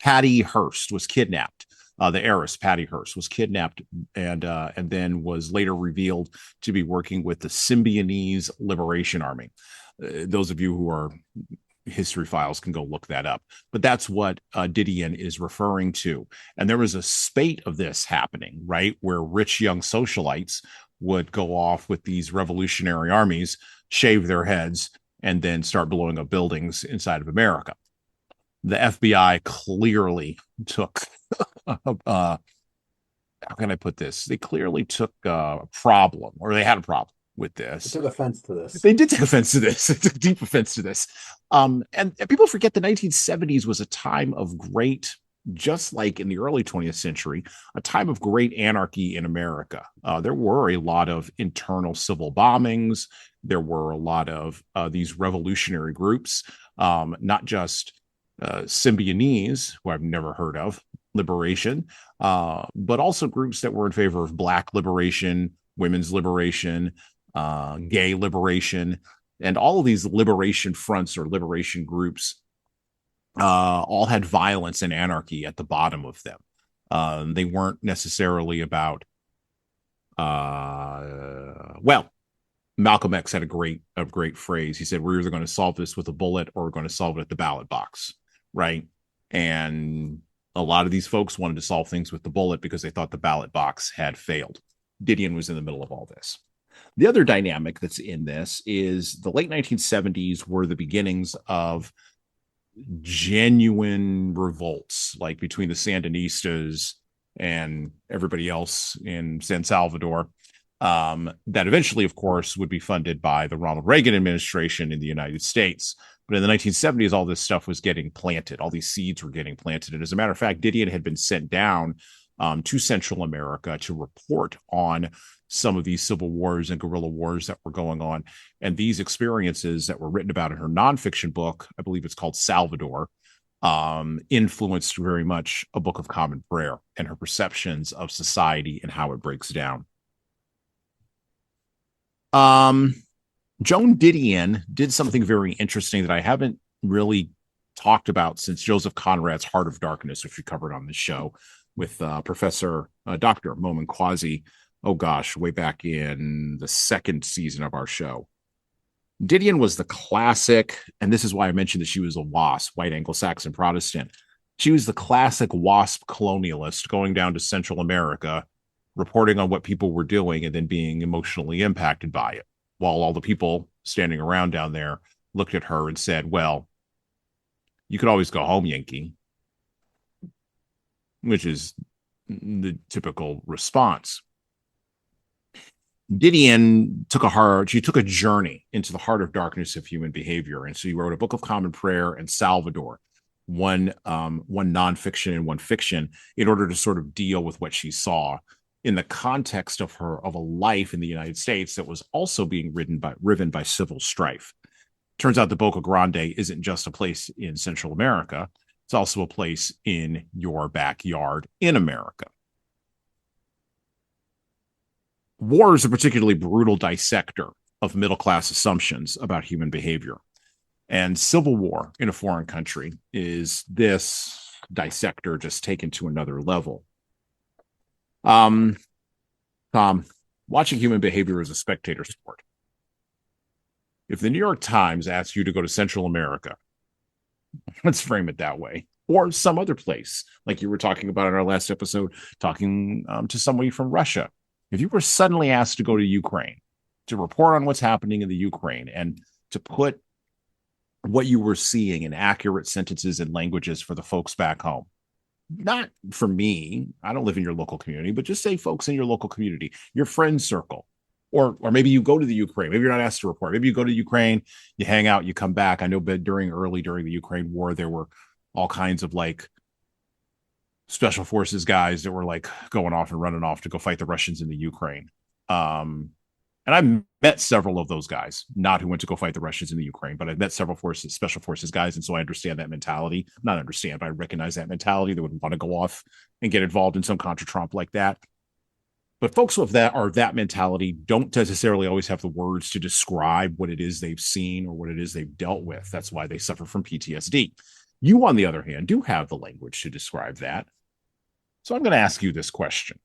[SPEAKER 1] Patty Hearst was kidnapped. The heiress Patty Hearst was kidnapped and then was later revealed to be working with the Symbionese Liberation Army. Those of you who are history files can go look that up. But that's what Didion is referring to. And there was a spate of this happening, right, where rich young socialites would go off with these revolutionary armies, shave their heads, and then start blowing up buildings inside of America. The FBI clearly took how can I put this? They clearly took a problem, or they had a problem with
[SPEAKER 2] I
[SPEAKER 1] this.
[SPEAKER 2] took offense to this.
[SPEAKER 1] They did take offense to this. They took deep offense to this. And people forget the 1970s was a time of great, just like in the early 20th century, a time of great anarchy in America. There were a lot of internal civil bombings. There were a lot of these revolutionary groups, not just Symbionese, who I've never heard of, liberation, but also groups that were in favor of Black liberation, women's liberation, gay liberation, and all of these liberation fronts or liberation groups all had violence and anarchy at the bottom of them. They weren't necessarily about, well, Malcolm X had a great phrase. He said, "We're either going to solve this with a bullet or we're going to solve it at the ballot box," right? And a lot of these folks wanted to solve things with the bullet because they thought the ballot box had failed. Didion was in the middle of all this. The other dynamic that's in this is the late 1970s were the beginnings of genuine revolts, like between the Sandinistas and everybody else in San Salvador, that eventually, of course, would be funded by the Ronald Reagan administration in the United States. But in the 1970s, all this stuff was getting planted. All these seeds were getting planted. And as a matter of fact, Didion had been sent down to Central America to report on some of these civil wars and guerrilla wars that were going on. And these experiences that were written about in her nonfiction book, I believe it's called Salvador, influenced very much A Book of Common Prayer and her perceptions of society and how it breaks down. Joan Didion did something very interesting that I haven't really talked about since Joseph Conrad's Heart of Darkness, which we covered on this show with Professor Dr. Momin Quasi. Oh gosh, way back in the second season of our show. Didion was the classic, and this is why I mentioned that she was a WASP, white Anglo-Saxon Protestant. She was the classic WASP colonialist going down to Central America, reporting on what people were doing and then being emotionally impacted by it, while all the people standing around down there looked at her and said, well, you could always go home, Yankee, which is the typical response. Didion took a journey into the heart of darkness of human behavior. And so he wrote A Book of Common Prayer and Salvador, one nonfiction and one fiction, in order to sort of deal with what she saw in the context of a life in the United States that was also being riven by civil strife. Turns out the Boca Grande isn't just a place in Central America. It's also a place in your backyard in America. War is a particularly brutal dissector of middle-class assumptions about human behavior. And civil war in a foreign country is this dissector just taken to another level. Tom, watching human behavior is a spectator sport. If the New York Times asks you to go to Central America, let's frame it that way, or some other place, like you were talking about in our last episode, talking to somebody from Russia. If you were suddenly asked to go to Ukraine to report on what's happening in the Ukraine and to put what you were seeing in accurate sentences and languages for the folks back home, not for me, I don't live in your local community, but just say folks in your local community, your friend circle, or maybe you go to the Ukraine. Maybe you're not asked to report. Maybe you go to Ukraine, you hang out, you come back. I know, but during the Ukraine war, there were all kinds of like special forces guys that were like going off and running off to go fight the Russians in the Ukraine. And I've met several of those guys, not who went to go fight the Russians in the Ukraine, but I've met several special forces guys. And so I understand that mentality. Not understand, but I recognize that mentality. They would want to go off and get involved in some contra trump like that. But folks of that mentality don't necessarily always have the words to describe what it is they've seen or what it is they've dealt with. That's why they suffer from PTSD. You, on the other hand, do have the language to describe that. So I'm going to ask you this question.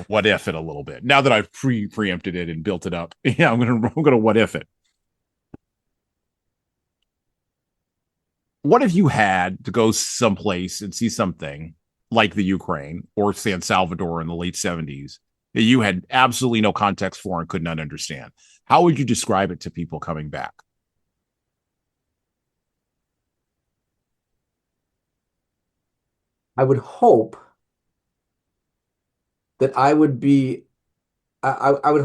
[SPEAKER 1] What if it a little bit now that I've preempted it and built it up. Yeah, I'm gonna what if it. What if you had to go someplace and see something like the Ukraine or San Salvador in the late 70s that you had absolutely no context for and could not understand? How would you describe it to people coming back?
[SPEAKER 2] I would hope that I would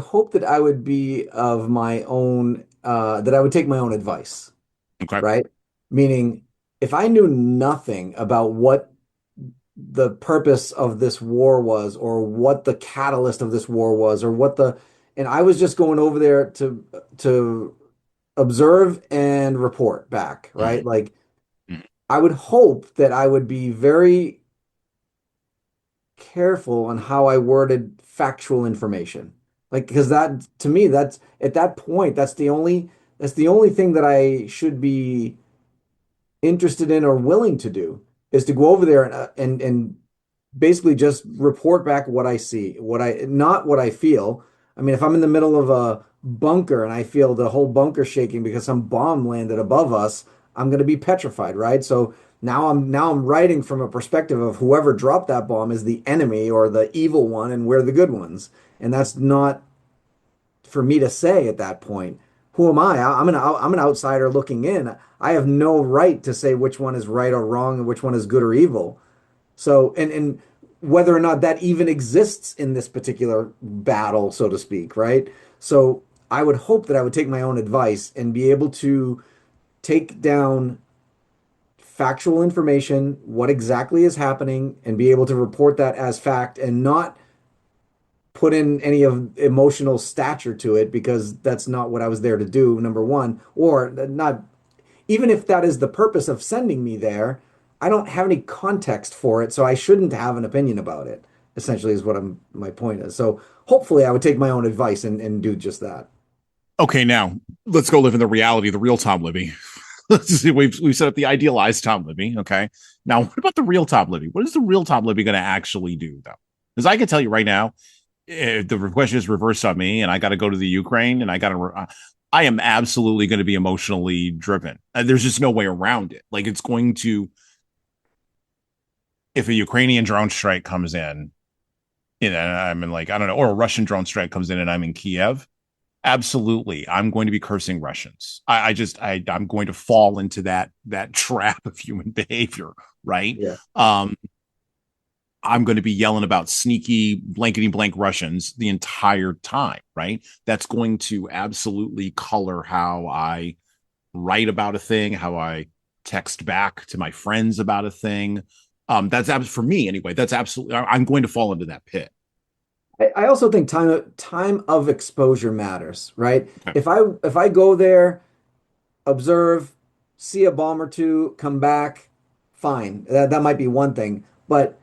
[SPEAKER 2] hope that I would be of my own, that I would take my own advice,
[SPEAKER 1] Okay.
[SPEAKER 2] right? Meaning, if I knew nothing about what the purpose of this war was, or what the catalyst of this war was, and I was just going over there to observe and report back, right?
[SPEAKER 1] Mhm.
[SPEAKER 2] Like,
[SPEAKER 1] Mhm.
[SPEAKER 2] I would hope that I would be very careful on how I worded factual information. Like, because that to me, that's at that point, that's the only thing that I should be interested in or willing to do is to go over there and basically just report back what I see, not what I feel. I mean, if I'm in the middle of a bunker and I feel the whole bunker shaking because some bomb landed above us, I'm going to be petrified, right? So now I'm writing from a perspective of whoever dropped that bomb is the enemy or the evil one, and we're the good ones. And that's not for me to say at that point. Who am I? I'm an outsider looking in. I have no right to say which one is right or wrong and which one is good or evil. So, and whether or not that even exists in this particular battle, so to speak, right? So, I would hope that I would take my own advice and be able to take down factual information, what exactly is happening, and be able to report that as fact and not put in any of emotional stature to it because that's not what I was there to do, number one, or not even if that is the purpose of sending me there, I don't have any context for it, so I shouldn't have an opinion about it. Essentially, is what my point is. So hopefully, I would take my own advice and do just that.
[SPEAKER 1] Okay, now let's go live in the reality, the real Tom Libby. We've set up the idealized Tom Libby. Okay. Now, what about the real Tom Libby? What is the real Tom Libby going to actually do, though? Because I can tell you right now, if the question is reversed on me and I got to go to the Ukraine and I am absolutely going to be emotionally driven. There's just no way around it. Like, it's going to, if a Ukrainian drone strike comes in, I'm in, like, I don't know, or a Russian drone strike comes in and I'm in Kiev, absolutely, I'm going to be cursing Russians. I'm going to fall into that trap of human behavior, right?
[SPEAKER 2] Yeah.
[SPEAKER 1] I'm going to be yelling about sneaky blankety blank Russians the entire time, right? That's going to absolutely color how I write about a thing, how I text back to my friends about a thing. For me anyway. That's absolutely, I'm going to fall into that pit.
[SPEAKER 2] I also think time of exposure matters, right?
[SPEAKER 1] Okay.
[SPEAKER 2] If I go there, observe, see a bomb or two, come back, fine. That might be one thing, but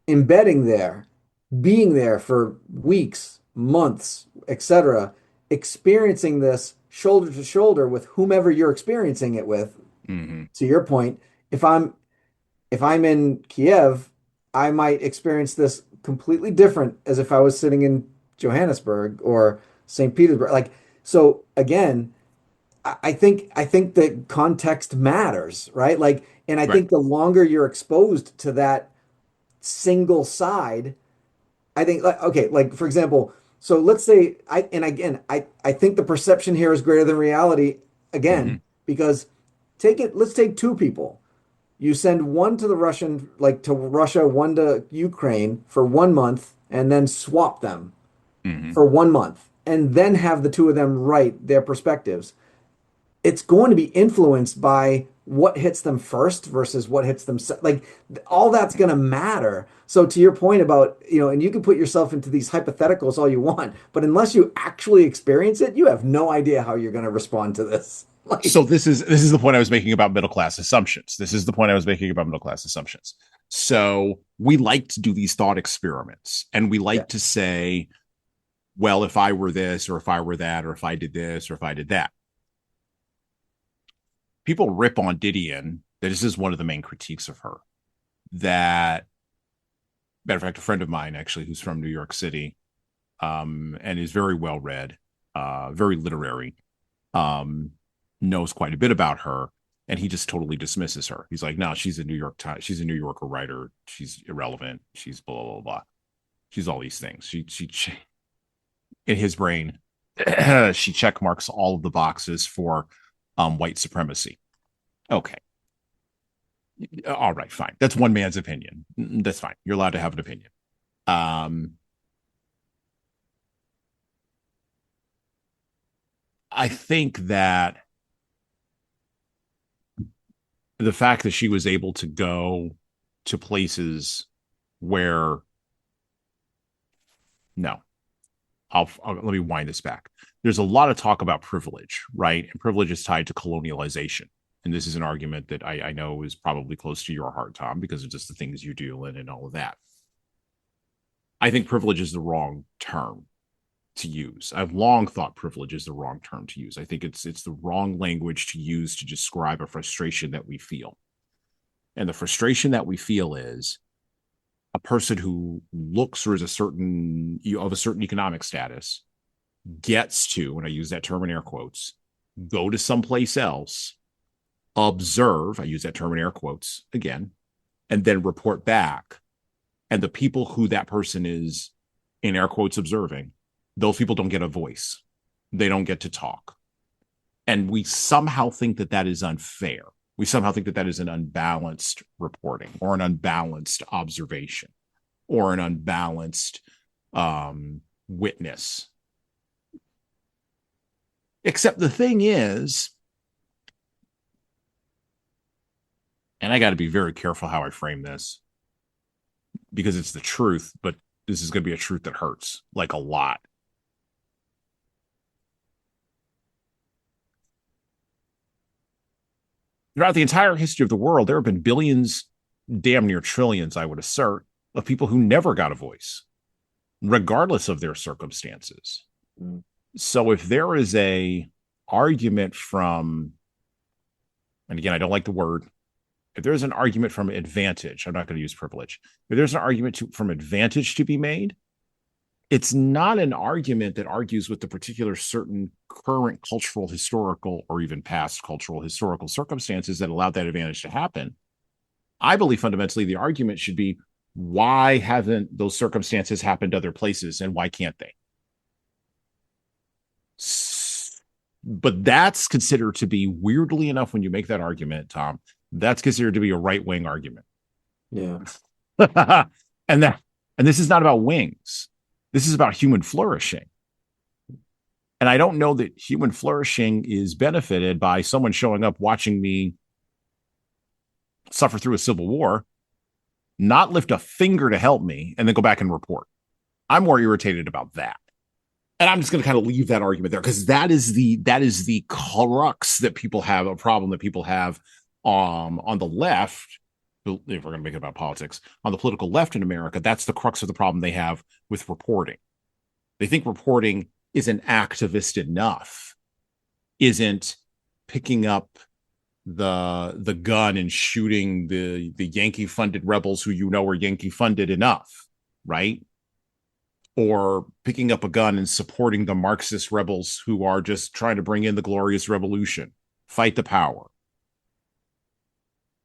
[SPEAKER 2] embedding there, being there for weeks, months, etc., experiencing this shoulder to shoulder with whomever you're experiencing it with,
[SPEAKER 1] Mm-hmm.
[SPEAKER 2] to your point, if I'm in Kiev, I might experience this completely different as if I was sitting in Johannesburg or St. Petersburg. Like, so again, I think that context matters, right? Like, and I
[SPEAKER 1] Right.
[SPEAKER 2] think the longer you're exposed to that single side, I think, like, okay, like for example, so let's say and again, I think the perception here is greater than reality
[SPEAKER 1] Mm-hmm.
[SPEAKER 2] again, because let's take two people. You send one to the Russian, like to Russia, one to Ukraine for 1 month, and then swap them
[SPEAKER 1] Mm-hmm.
[SPEAKER 2] for 1 month, and then have the two of them write their perspectives. It's going to be influenced by what hits them first versus what hits them like all that's going to matter. So to your point about, and you can put yourself into these hypotheticals all you want, but unless you actually experience it, you have no idea how you're going to respond to this.
[SPEAKER 1] So
[SPEAKER 2] Like,
[SPEAKER 1] this is the point I was making about middle class assumptions. This is the point I was making about middle class assumptions. So we like to do these thought experiments and we
[SPEAKER 2] yeah,
[SPEAKER 1] like to say, well, if I were this or if I were that or if I did this or if I did that. People rip on Didion. This is one of the main critiques of her. That, matter of fact, a friend of mine actually who's from New York City, and is very well read, very literary, um, knows quite a bit about her, and he just totally dismisses her. He's like, "No, she's a New York Times, she's a New Yorker writer. She's irrelevant. She's blah blah blah. She's all these things. She in his brain, she check marks all of the boxes for white supremacy. Okay, all right, fine. That's one man's opinion. That's fine. You're allowed to have an opinion. Um, I think that the fact that she was able to go to places where no, let me wind this back. There's a lot of talk about privilege, right? And privilege is tied to colonialization. And this is an argument that I know is probably close to your heart, Tom, because of just the things you do and all of that. I think privilege is the wrong term to use. I've long thought privilege is the wrong term to use. I think it's the wrong language to use to describe a frustration that we feel. And the frustration that we feel is a person who looks or is a certain of a certain economic status gets to, and I use that term in air quotes, go to someplace else, observe, I use that term in air quotes again, and then report back. And the people who that person is in air quotes observing, those people don't get a voice. They don't get to talk. And we somehow think that that is unfair. We somehow think that that is an unbalanced reporting or an unbalanced observation or an unbalanced witness. Except the thing is, and I got to be very careful how I frame this because it's the truth, but this is going to be a truth that hurts like a lot. Throughout the entire history of the world, there have been billions, damn near trillions, I would assert, of people who never got a voice, regardless of their circumstances. Mm. So if there is a argument from, and again, I don't like the word, if there's an argument from advantage, I'm not going to use privilege. If there's an argument from advantage to be made, it's not an argument that argues with the particular certain current cultural, historical, or even past cultural, historical circumstances that allowed that advantage to happen. I believe fundamentally the argument should be, why haven't those circumstances happened other places and why can't they? But that's considered to be, weirdly enough, when you make that argument, Tom, that's considered to be a right-wing argument.
[SPEAKER 2] Yeah.
[SPEAKER 1] and this is not about wings. This is about human flourishing. And I don't know that human flourishing is benefited by someone showing up watching me suffer through a civil war, not lift a finger to help me, and then go back and report. I'm more irritated about that. And I'm just going to kind of leave that argument there because that is the crux that people have, a problem that people have on the left. If we're going to make it about politics, on the political left in America, that's the crux of the problem they have with reporting. They think reporting isn't activist enough, isn't picking up the gun and shooting the Yankee funded rebels who you know are Yankee funded enough, right? Or picking up a gun and supporting the Marxist rebels who are just trying to bring in the glorious revolution, fight the power.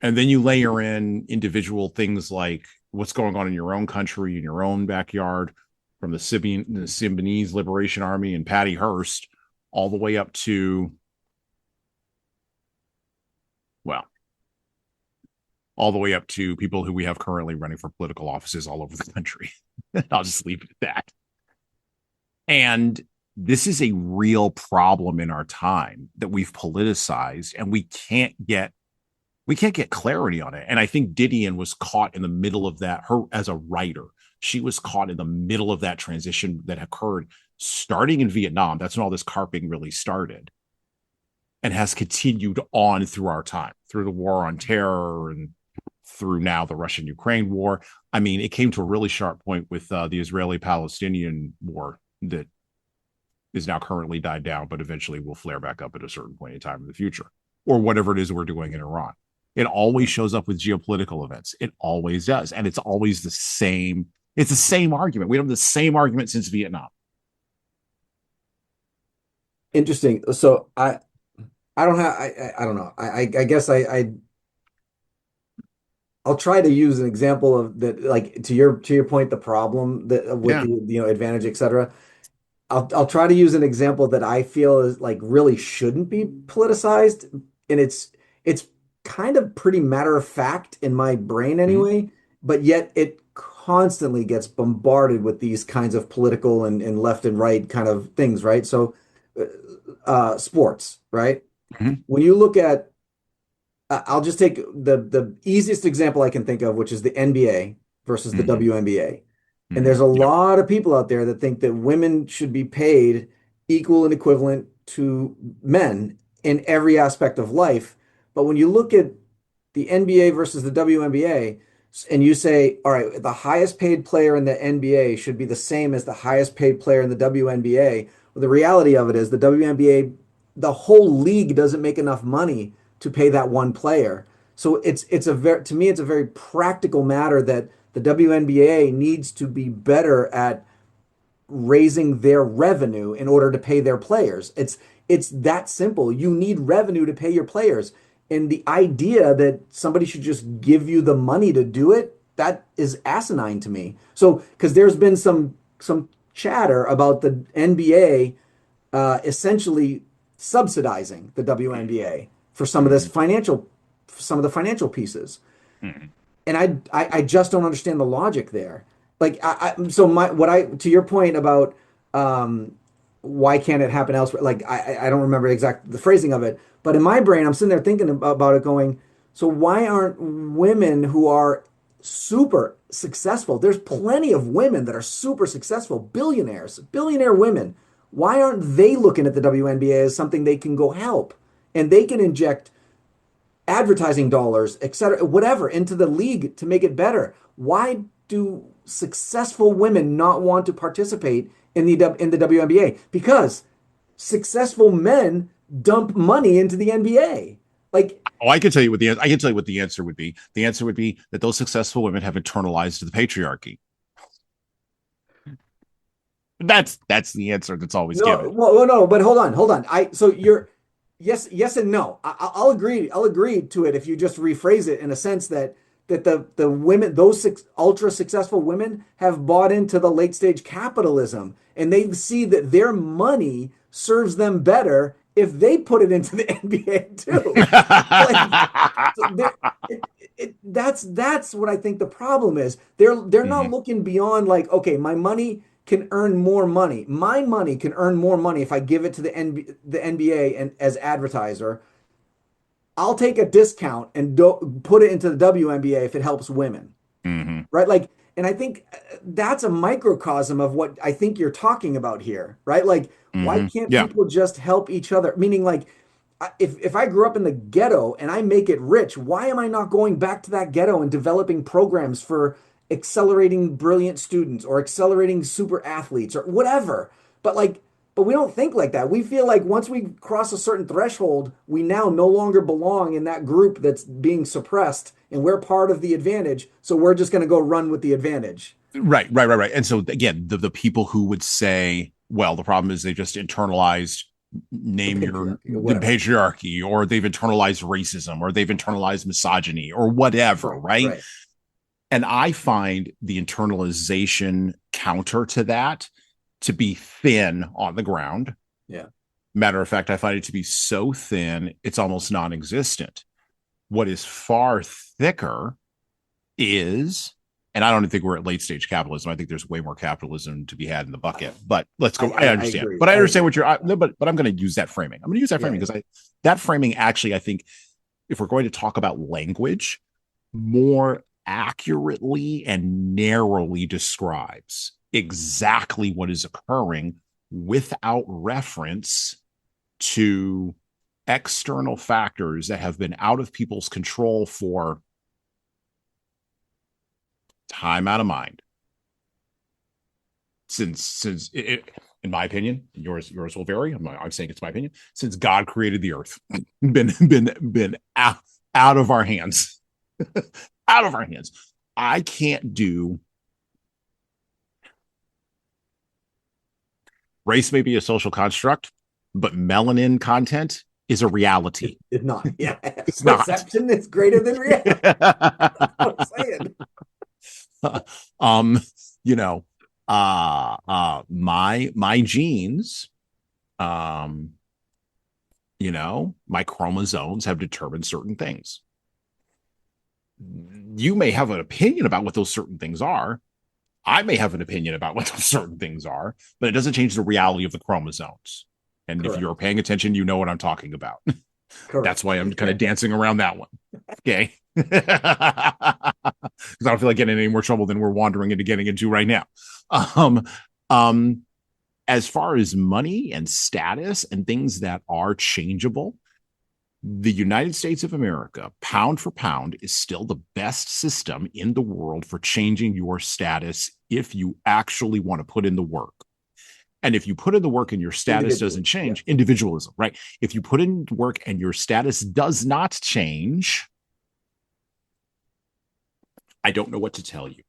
[SPEAKER 1] And then you layer in individual things like what's going on in your own country, in your own backyard, from the Symbionese Liberation Army and Patty Hearst, all the way up to, well, all the way up to people who we have currently running for political offices all over the country. I'll just leave it at that. And this is a real problem in our time that we've politicized, and we can't get clarity on it. And I think Didion was caught in the middle of that. Her as a writer, she was caught in the middle of that transition that occurred starting in Vietnam. That's when all this carping really started and has continued on through our time, through the war on terror and through now the Russian-Ukraine war. I mean, it came to a really sharp point with the Israeli-Palestinian war that is now currently died down, but eventually will flare back up at a certain point in time in the future, or whatever it is we're doing in Iran. It always shows up with geopolitical events. It always does. And it's always the same. It's the same argument. We have the same argument since Vietnam.
[SPEAKER 2] Interesting. So I don't have, I don't know. I guess I'll try to use an example of that, like to your point, the problem that with the advantage, etc. I'll try to use an example that I feel is like really shouldn't be politicized, and it's kind of pretty matter of fact in my brain anyway, but yet it constantly gets bombarded with these kinds of political and left and right kind of things, right? So, sports, right?
[SPEAKER 1] Mhm.
[SPEAKER 2] When you look at, I'll just take the easiest example I can think of, which is the NBA versus the
[SPEAKER 1] Mhm.
[SPEAKER 2] WNBA. And there's
[SPEAKER 1] Mhm.
[SPEAKER 2] a
[SPEAKER 1] Yep.
[SPEAKER 2] lot of people out there that think that women should be paid equal and equivalent to men in every aspect of life. But when you look at the NBA versus the WNBA, and you say, all right, the highest paid player in the NBA should be the same as the highest paid player in the WNBA. Well, the reality of it is the WNBA, the whole league doesn't make enough money to pay that one player. So it's a very to me it's a very practical matter that the WNBA needs to be better at raising their revenue in order to pay their players. It's that simple. You need revenue to pay your players. And the idea that somebody should just give you the money to do it, that is asinine to me. So, because there's been some chatter about the NBA essentially subsidizing the WNBA for
[SPEAKER 1] Mhm.
[SPEAKER 2] some of the financial pieces,
[SPEAKER 1] Mhm.
[SPEAKER 2] and I just don't understand the logic there. Like so my what I to your point about um, why can't it happen elsewhere? Like I don't remember exact the phrasing of it, but in my brain I'm sitting there thinking about it, going, so why aren't women who are super successful? There's plenty of women that are super successful, billionaire women. Why aren't they looking at the WNBA as something they can go help, and they can inject advertising dollars, et cetera, whatever, into the league to make it better? Why do successful women not want to participate in the WNBA? Because successful men dump money into the NBA. Like,
[SPEAKER 1] Oh, I can tell you what the I can tell you what the answer would be. The answer would be that those successful women have internalized the patriarchy. That's the answer that's always
[SPEAKER 2] no,
[SPEAKER 1] given.
[SPEAKER 2] well, no, but hold on. So you're yes and no. I'll agree. I'll agree to it if you just rephrase it in a sense that the women, those ultra successful women, have bought into the late stage capitalism, and they see that their money serves them better if they put it into the NBA too. Like, so there, that's what I think the problem is. They're not
[SPEAKER 1] Mhm.
[SPEAKER 2] looking beyond, like, okay, my money can earn more money. My money can earn more money if I give it to the NBA and as advertiser. I'll take a discount and put it into the WNBA if it helps women,
[SPEAKER 1] Mhm.
[SPEAKER 2] right? Like, and I think that's a microcosm of what I think you're talking about here, right? Like, why
[SPEAKER 1] Mhm.
[SPEAKER 2] can't
[SPEAKER 1] Yeah.
[SPEAKER 2] people just help each other? Meaning, like, if I grew up in the ghetto and I make it rich, why am I not going back to that ghetto and developing programs for accelerating brilliant students or accelerating super athletes or whatever? But like, but we don't think like that. We feel like once we cross a certain threshold, we now no longer belong in that group that's being suppressed, and we're part of the advantage. So we're just going to go run with the advantage.
[SPEAKER 1] Right. And so again, the people who would say, well, the problem is they just internalized
[SPEAKER 2] The
[SPEAKER 1] name your
[SPEAKER 2] patriarchy or
[SPEAKER 1] the
[SPEAKER 2] whatever.
[SPEAKER 1] patriarchy, or they've internalized racism, or they've internalized misogyny, or whatever,
[SPEAKER 2] Right,
[SPEAKER 1] right?
[SPEAKER 2] right.
[SPEAKER 1] And I find the internalization counter to that to be thin on the ground.
[SPEAKER 2] Yeah.
[SPEAKER 1] Matter of fact, I find it to be so thin, it's almost non existent. What is far thicker is, and I don't think we're at late stage capitalism. I think there's way more capitalism to be had in the bucket. But let's go. I
[SPEAKER 2] I
[SPEAKER 1] understand,
[SPEAKER 2] agree.
[SPEAKER 1] but I
[SPEAKER 2] I
[SPEAKER 1] understand
[SPEAKER 2] agree.
[SPEAKER 1] what you're. No, but I'm going to use that framing. I'm going to use that
[SPEAKER 2] Yeah,
[SPEAKER 1] framing
[SPEAKER 2] yeah.
[SPEAKER 1] because I that framing actually, I think, if we're going to talk about language, more accurately and narrowly describes exactly what is occurring without reference to external factors that have been out of people's control for time out of mind since in my opinion, yours will vary. I'm saying it's my opinion. Since God created the earth, been out of our hands, out of our hands. I can't do race. May be a social construct, but melanin content is a reality.
[SPEAKER 2] It's not. Yeah.
[SPEAKER 1] It's not.
[SPEAKER 2] Perception is greater than reality. That's what I'm saying.
[SPEAKER 1] um, you know, my genes, um, my chromosomes have determined certain things. You may have an opinion about what those certain things are, I may have an opinion about what those certain things are, but it doesn't change the reality of the chromosomes. And if you're
[SPEAKER 2] Correct.
[SPEAKER 1] paying attention, you know what I'm talking about. That's
[SPEAKER 2] Correct.
[SPEAKER 1] why I'm kind of dancing around that one. Okay. Because I don't feel like getting in any more trouble than we're wandering into getting into right now. Um, um, as far as money and status and things that are changeable, the United States of America, pound for pound, is still the best system in the world for changing your status if you actually want to put in the work. And if you put in the work and your status
[SPEAKER 2] Individually.
[SPEAKER 1] doesn't change,
[SPEAKER 2] Yes.
[SPEAKER 1] individualism, right? If you put in work and your status does not change, I don't know what to tell you.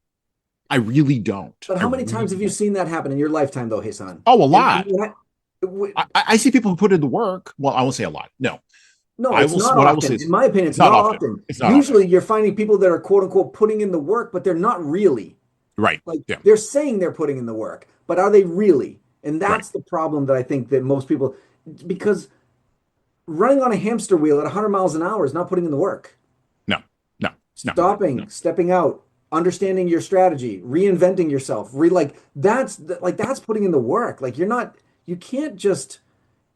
[SPEAKER 1] I really don't.
[SPEAKER 2] But
[SPEAKER 1] I
[SPEAKER 2] how many
[SPEAKER 1] really
[SPEAKER 2] times have you
[SPEAKER 1] don't.
[SPEAKER 2] seen that happen in your lifetime, though, Hassan?
[SPEAKER 1] Oh, a
[SPEAKER 2] And
[SPEAKER 1] lot. I see people who put in the work. Well, I won't say a lot. No,
[SPEAKER 2] no,
[SPEAKER 1] I
[SPEAKER 2] it's
[SPEAKER 1] will.
[SPEAKER 2] not
[SPEAKER 1] What I will say
[SPEAKER 2] often.
[SPEAKER 1] is
[SPEAKER 2] In my opinion, it's
[SPEAKER 1] not
[SPEAKER 2] not
[SPEAKER 1] often.
[SPEAKER 2] often.
[SPEAKER 1] It's not often.
[SPEAKER 2] Usually you're finding people that are quote unquote putting in the work, but they're not really.
[SPEAKER 1] Right.
[SPEAKER 2] Like
[SPEAKER 1] Yeah.
[SPEAKER 2] they're saying they're putting in the work, but are they really? And
[SPEAKER 1] Right.
[SPEAKER 2] that's the problem that I think that most people, because running on a hamster wheel at 100 miles an hour is not putting in the work.
[SPEAKER 1] No. No. No. No.
[SPEAKER 2] Stopping, stepping out, understanding your strategy, reinventing yourself, that's putting in the work. Like you can't just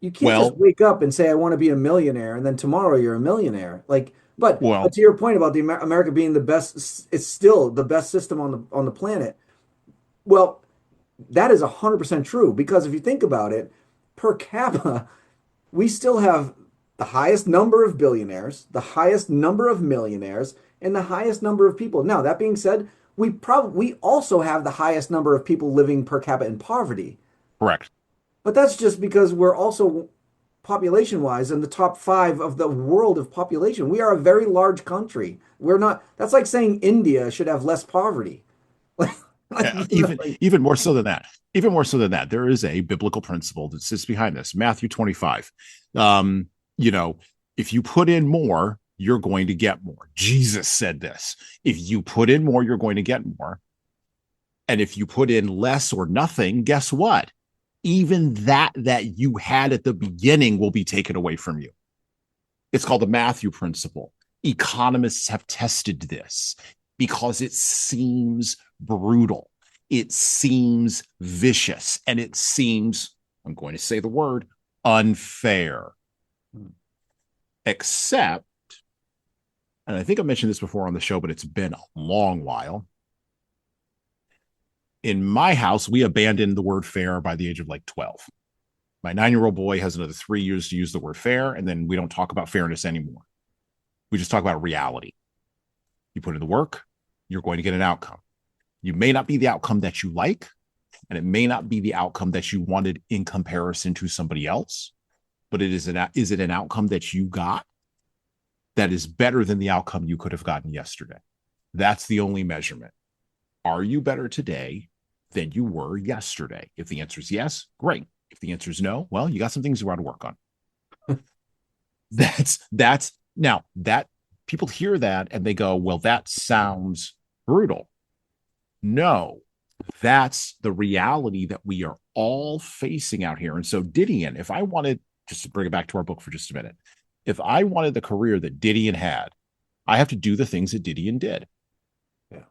[SPEAKER 2] you can't just
[SPEAKER 1] Well.
[SPEAKER 2] wake up and say I want to be a millionaire and then tomorrow you're a millionaire. Like but
[SPEAKER 1] Well.
[SPEAKER 2] to your point about the America being the best, it's still the best system on the planet. Well, that is 100% true because if you think about it, per capita, we still have the highest number of billionaires, the highest number of millionaires, and the highest number of people. Now, that being said, we also have the highest number of people living per capita in poverty.
[SPEAKER 1] Correct.
[SPEAKER 2] But that's just because we're also population wise in the top five of the world of population. We are a very large country. We're not, that's like saying India should have less poverty.
[SPEAKER 1] Even more so than that. Even more so than that. There is a biblical principle that sits behind this. Matthew 25. Um, you know, if you put in more, you're going to get more. Jesus said this. If you put in more, you're going to get more. And if you put in less or nothing, guess what? Even that you had at the beginning will be taken away from you. It's called the Matthew principle. Economists have tested this because it seems brutal. It seems vicious. And it seems, I'm going to say the word, unfair. Except, and I think I mentioned this before on the show, but it's been a long while. In my house, we abandoned the word fair by the age of like 12. My 9-year-old boy has another 3 years to use the word fair, and then we don't talk about fairness anymore. We just talk about reality. You put in the work, you're going to get an outcome. You may not be the outcome that you like, and it may not be the outcome that you wanted in comparison to somebody else, but is it an outcome that you got that is better than the outcome you could have gotten yesterday? That's the only measurement. Are you better today than you were yesterday? If the answer is yes, great. If the answer is no, well, you got some things you got to work on. that's now that people hear that and they go, well, that sounds brutal. No, that's the reality that we are all facing out here. And so Didion, if I wanted, just to bring it back to our book for just a minute, if I wanted the career that Didion had, I have to do the things that Didion did.
[SPEAKER 2] Yeah.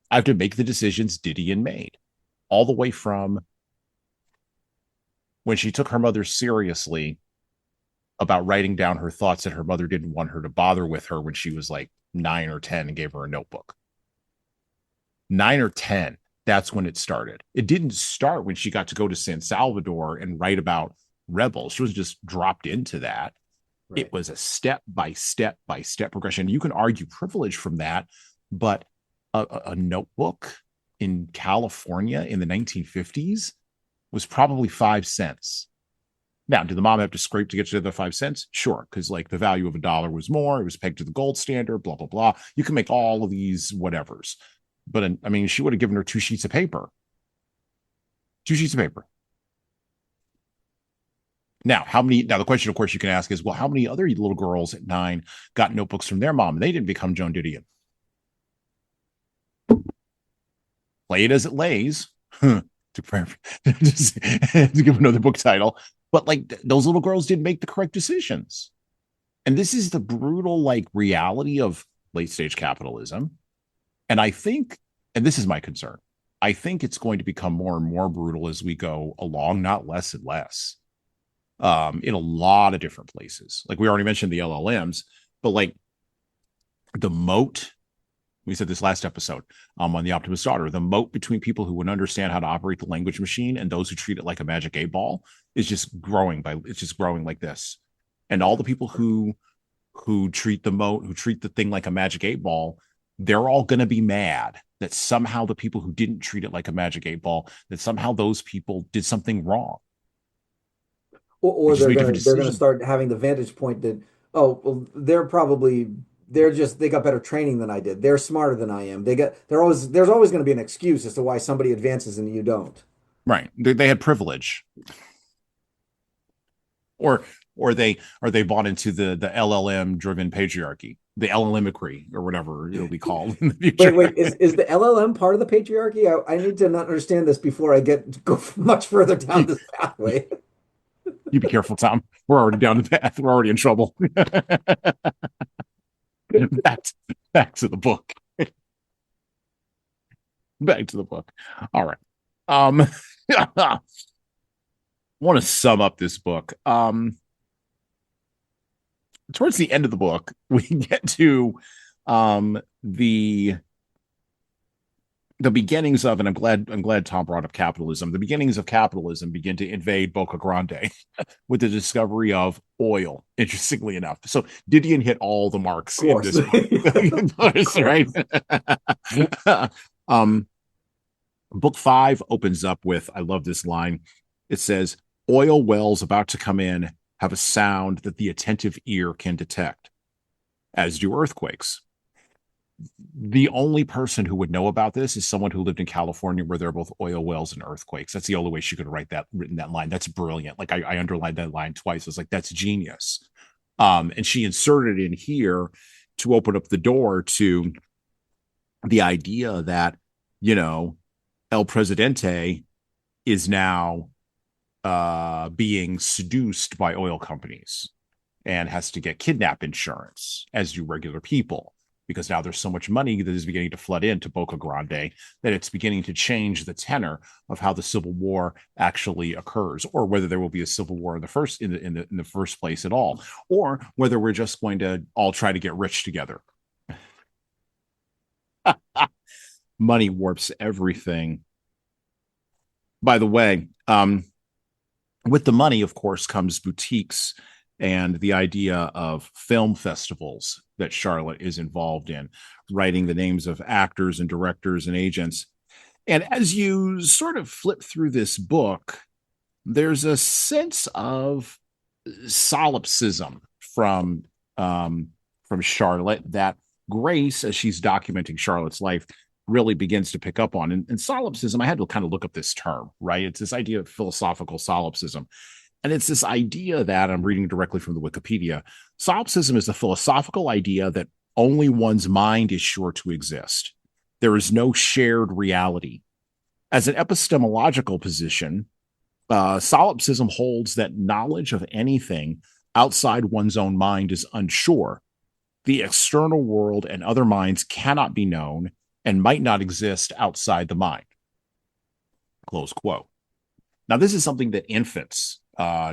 [SPEAKER 1] I have to make the decisions Didion made, all the way from when she took her mother seriously about writing down her thoughts that her mother didn't want her to bother with her when she was like 9 or 10 and gave her a notebook. 9 or 10, that's when it started. It didn't start when she got to go to San Salvador and write about rebels. She was just dropped into that. Right. It was a step by step progression. You can argue privilege from that, but a notebook in California in the 1950s was probably 5 cents. Now, did the mom have to scrape to get to the 5 cents? Sure, because like the value of $1 was more. It was pegged to the gold standard, blah, blah, blah. You can make all of these whatevers. But I mean, she would have given her 2 sheets of paper. 2 sheets of paper. Now, the question, of course, you can ask is, well, how many other little girls at 9 got notebooks from their mom and they didn't become Joan Didion? Play it as it lays. to give another book title. But like those little girls didn't make the correct decisions. And this is the brutal like reality of late stage capitalism. And I think, and this is my concern, I think it's going to become more and more brutal as we go along, not less and less. In a lot of different places. Like we already mentioned the LLMs, but like the moat, we said this last episode on the Optimist Daughter, the moat between people who would understand how to operate the language machine and those who treat it like a magic 8 ball is just growing it's just growing like this. And all the people who treat the moat, who treat the thing like a magic 8 ball, they're all going to be mad that somehow the people who didn't treat it like a magic 8 ball, that somehow those people did something wrong. They
[SPEAKER 2] Or
[SPEAKER 1] just
[SPEAKER 2] they're
[SPEAKER 1] made different
[SPEAKER 2] gonna
[SPEAKER 1] decisions.
[SPEAKER 2] start having the vantage point that, oh well, they got better training than I did. They're smarter than I am. There's always going to be an excuse as to why somebody advances and you don't.
[SPEAKER 1] Right. They had privilege. Or they bought into the LLM driven patriarchy, the LLMicry or whatever it'll be called in the
[SPEAKER 2] Wait,
[SPEAKER 1] future.
[SPEAKER 2] wait, is the LLM part of the patriarchy? I need to not understand this before I go much further down this pathway.
[SPEAKER 1] You be careful, Tom. We're already down the path. We're already in trouble. back, back to the book. Back to the book. All right. I want to sum up this book. Towards the end of the book, we get to the beginnings of, and I'm glad Tom brought up capitalism. The beginnings of capitalism begin to invade Boca Grande with the discovery of oil. Interestingly enough, so Didion hit all the marks
[SPEAKER 2] Of
[SPEAKER 1] in
[SPEAKER 2] course.
[SPEAKER 1] this book, right? um, Book 5 opens up with, I love this line. It says, "Oil wells about to come in have a sound that the attentive ear can detect, as do earthquakes." The only person who would know about this is someone who lived in California where there are both oil wells and earthquakes. That's the only way she could have written that line. That's brilliant. Like I underlined that line twice. I was like, that's genius. And she inserted it in here to open up the door to the idea that, you know, El Presidente is now being seduced by oil companies and has to get kidnap insurance, as do regular people, because now there's so much money that is beginning to flood into Boca Grande that it's beginning to change the tenor of how the Civil War actually occurs, or whether there will be a civil war in the first place at all, or whether we're just going to all try to get rich together. Money warps everything. By the way, with the money, of course, comes boutiques and the idea of film festivals that Charlotte is involved in, writing the names of actors and directors and agents. And as you sort of flip through this book, there's a sense of solipsism from Charlotte that Grace, as she's documenting Charlotte's life, really begins to pick up on. And solipsism, I had to kind of look up this term, right? It's this idea of philosophical solipsism. And it's this idea that I'm reading directly from the Wikipedia. Solipsism is the philosophical idea that only one's mind is sure to exist. There is no shared reality. As an epistemological position, solipsism holds that knowledge of anything outside one's own mind is unsure. The external world and other minds cannot be known and might not exist outside the mind. Close quote. Now, this is something that infants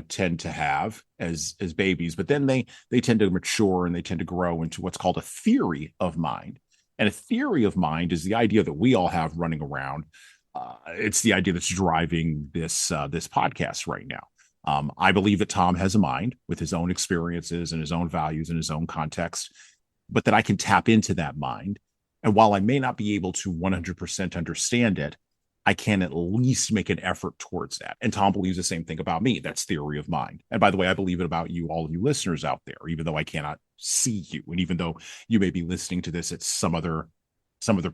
[SPEAKER 1] tend to have as babies, but then they tend to mature and they tend to grow into what's called a theory of mind. And a theory of mind is the idea that we all have running around. It's the idea that's driving this podcast right now. I believe that Tom has a mind with his own experiences and his own values and his own context, but that I can tap into that mind. And while I may not be able to 100% understand it, I can at least make an effort towards that. And Tom believes the same thing about me. That's theory of mind. And by the way, I believe it about you, all of you listeners out there, even though I cannot see you. And even though you may be listening to this at some other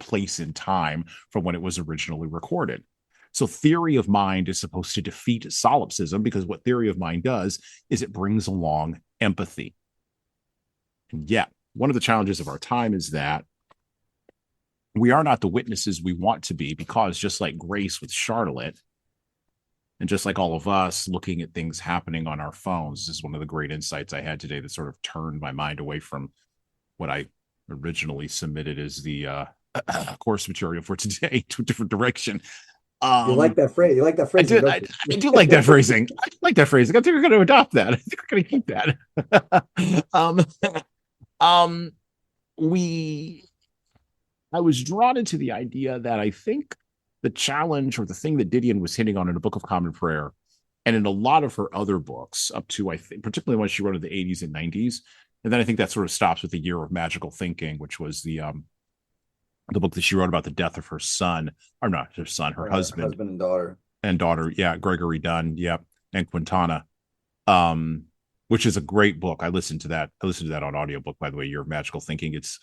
[SPEAKER 1] place in time from when it was originally recorded. So theory of mind is supposed to defeat solipsism, because what theory of mind does is it brings along empathy. And yet, one of the challenges of our time is that we are not the witnesses we want to be, because just like Grace with Charlotte, and just like all of us looking at things happening on our phones, this is one of the great insights I had today that sort of turned my mind away from what I originally submitted as the course material for today to a different direction.
[SPEAKER 2] You like that phrase? You like that
[SPEAKER 1] I
[SPEAKER 2] phrasing,
[SPEAKER 1] do.
[SPEAKER 2] don't
[SPEAKER 1] I do like that phrasing. I like that phrasing. I think we're going to adopt that. I think we're going to keep that. um, we. I was drawn into the idea that I think the challenge or the thing that Didion was hitting on in a Book of Common Prayer, and in a lot of her other books, up to I think, particularly when she wrote in the 80s and 90s, and then I think that sort of stops with the Year of Magical Thinking, which was the book that she wrote about the death of her son, or not her son, her husband
[SPEAKER 2] husband and daughter.
[SPEAKER 1] and daughter. Yeah, Gregory Dunn. Yeah, and Quintana. Um, which is a great book. I listened to that. I listened to that on audiobook, by the way, Year of Magical Thinking. It's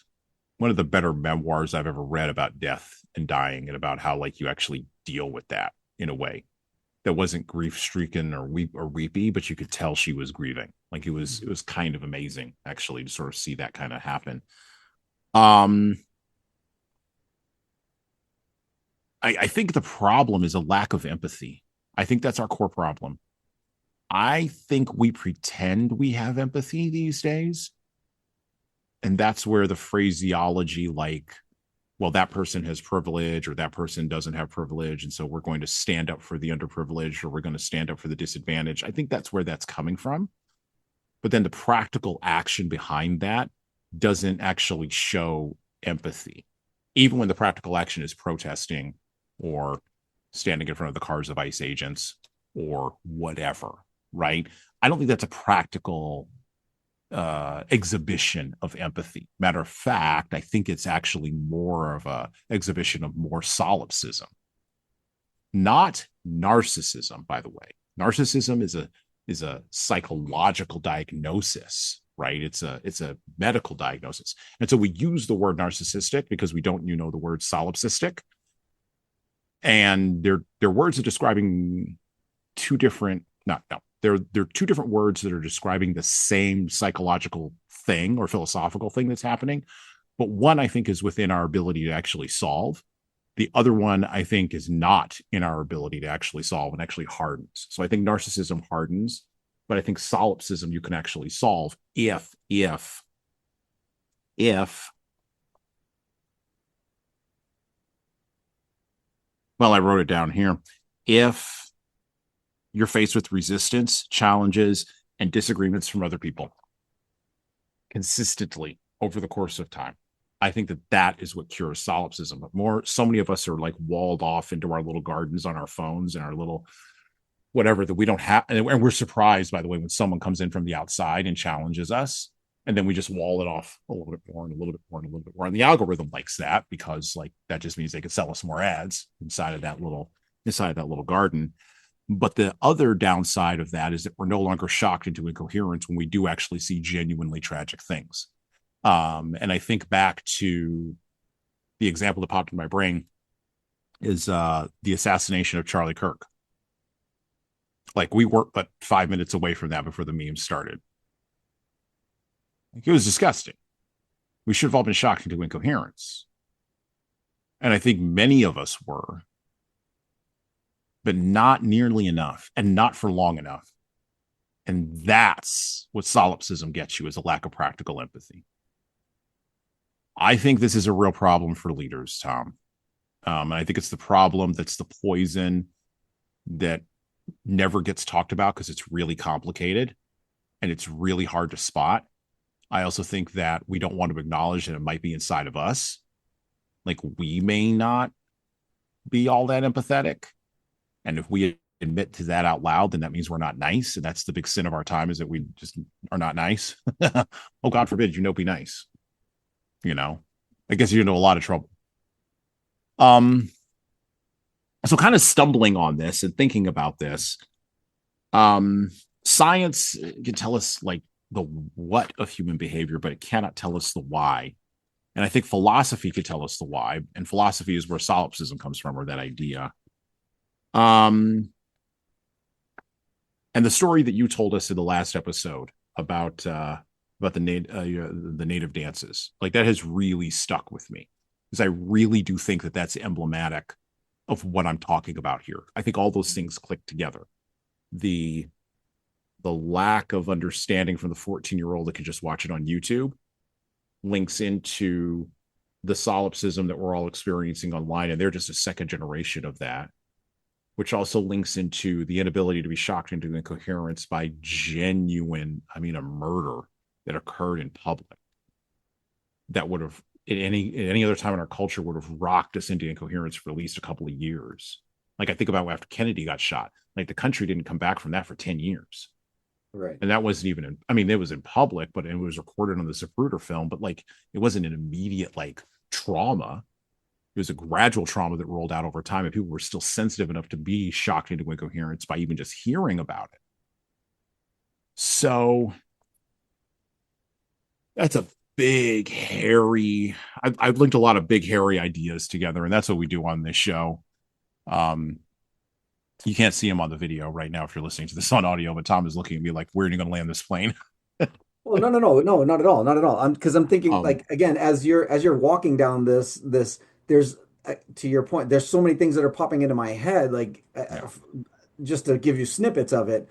[SPEAKER 1] one of the better memoirs I've ever read about death and dying and about how like you actually deal with that in a way that wasn't grief stricken or weepy, but you could tell she was grieving. Like it was kind of amazing actually to sort of see that kind of happen. Um, I think the problem is a lack of empathy. I think that's our core problem. I think we pretend we have empathy these days. And that's where the phraseology, like, well, that person has privilege or that person doesn't have privilege. And so we're going to stand up for the underprivileged or we're going to stand up for the disadvantaged. I think that's where that's coming from. But then the practical action behind that doesn't actually show empathy, even when the practical action is protesting or standing in front of the cars of ICE agents or whatever, right? I don't think that's a practical exhibition of empathy. Matter of fact, I think it's actually more of a exhibition of more solipsism, not narcissism. By the way, narcissism is a psychological diagnosis, right? It's a medical diagnosis, and so we use the word narcissistic because we don't the word solipsistic, and they're words of describing two different they're two different words that are describing the same psychological thing or philosophical thing that's happening. But one I think is within our ability to actually solve. The other one I think is not in our ability to actually solve and actually hardens. So I think narcissism hardens, but I think solipsism you can actually solve if well, I wrote it down here. If you're faced with resistance, challenges, and disagreements from other people consistently over the course of time. I think that that is what cures solipsism. But so many of us are like walled off into our little gardens on our phones and our little whatever that we don't have. And we're surprised, by the way, when someone comes in from the outside and challenges us. And then we just wall it off a little bit more and a little bit more and a little bit more. And the algorithm likes that because like that just means they could sell us more ads inside of that little garden. But the other downside of that is that we're no longer shocked into incoherence when we do actually see genuinely tragic things. And I think back to the example that popped in my brain is the assassination of Charlie Kirk. Like we weren't but 5 minutes away from that before the memes started. Like, it was disgusting. We should have all been shocked into incoherence. And I think many of us were, but not nearly enough and not for long enough. And that's what solipsism gets you, is a lack of practical empathy. I think this is a real problem for leaders, Tom. And I think it's the problem that's the poison that never gets talked about because it's really complicated and it's really hard to spot. I also think that we don't want to acknowledge that it might be inside of us. Like we may not be all that empathetic. And if we admit to that out loud, then that means we're not nice. And that's the big sin of our time, is that we just are not nice. Oh, God forbid, be nice. I guess you're into a lot of trouble. So kind of stumbling on this and thinking about this, science can tell us like the what of human behavior, but it cannot tell us the why. And I think philosophy could tell us the why. And philosophy is where solipsism comes from, or that idea. And the story that you told us in the last episode about the native dances, like that has really stuck with me, because I really do think that that's emblematic of what I'm talking about here. I think all those things click together. The lack of understanding from the 14-year-old that could just watch it on YouTube links into the solipsism that we're all experiencing online, and they're just a second generation of that, which also links into the inability to be shocked into incoherence by genuine, I mean, a murder that occurred in public that would have at any other time in our culture would have rocked us into incoherence for at least a couple of years. Like I think about after Kennedy got shot, like the country didn't come back from that for 10 years.
[SPEAKER 2] Right.
[SPEAKER 1] And that wasn't even in, I mean, it was in public, but it was recorded on the Zapruder film, but like it wasn't an immediate like trauma. It was a gradual trauma that rolled out over time, and people were still sensitive enough to be shocked into incoherence by even just hearing about it. So that's a big, hairy. I've linked a lot of big, hairy ideas together, and that's what we do on this show. Um, you can't see him on the video right now if you're listening to this on audio, but Tom is looking at me like, "Where are you going to land this plane?"
[SPEAKER 2] Well, no, not at all, not at all. Because I'm thinking
[SPEAKER 1] um,
[SPEAKER 2] like again, as you're walking down this, there's to your point, there's so many things that are popping into my head, like
[SPEAKER 1] yeah,
[SPEAKER 2] just to give you snippets of it.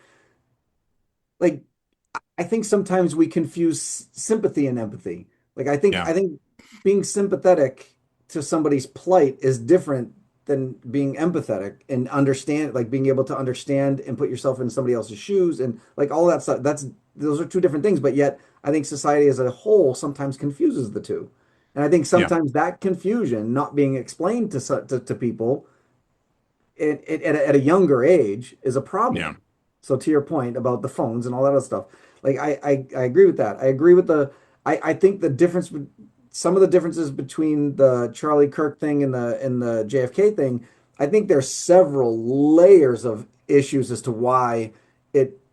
[SPEAKER 2] Like I think sometimes we confuse sympathy and empathy. Like
[SPEAKER 1] yeah,
[SPEAKER 2] I think being sympathetic to somebody's plight is different than being empathetic and understand, like being able to understand and put yourself in somebody else's shoes and like all that stuff. That's those are two different things, but yet I think society as a whole sometimes confuses the two. And I think
[SPEAKER 1] yeah,
[SPEAKER 2] sometimes that confusion not being explained to people at a younger age is a
[SPEAKER 1] yeah,
[SPEAKER 2] problem. So to your point about the phones and all that other stuff, like I agree with that. I agree with I think the difference, some of the differences between the Charlie Kirk thing and the JFK thing, I think there's several layers of issues as to why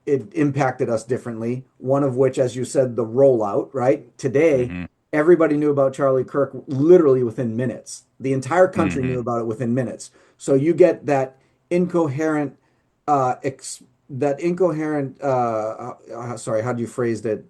[SPEAKER 2] it impacted us differently. One of which, as you said, the rollout, right? Today,
[SPEAKER 1] mm-hmm,
[SPEAKER 2] everybody knew about Charlie Kirk literally within minutes. The entire country knew
[SPEAKER 1] mm-hmm,
[SPEAKER 2] about it within minutes. So you get that incoherent, that incoherent. Sorry, how do you phrase it?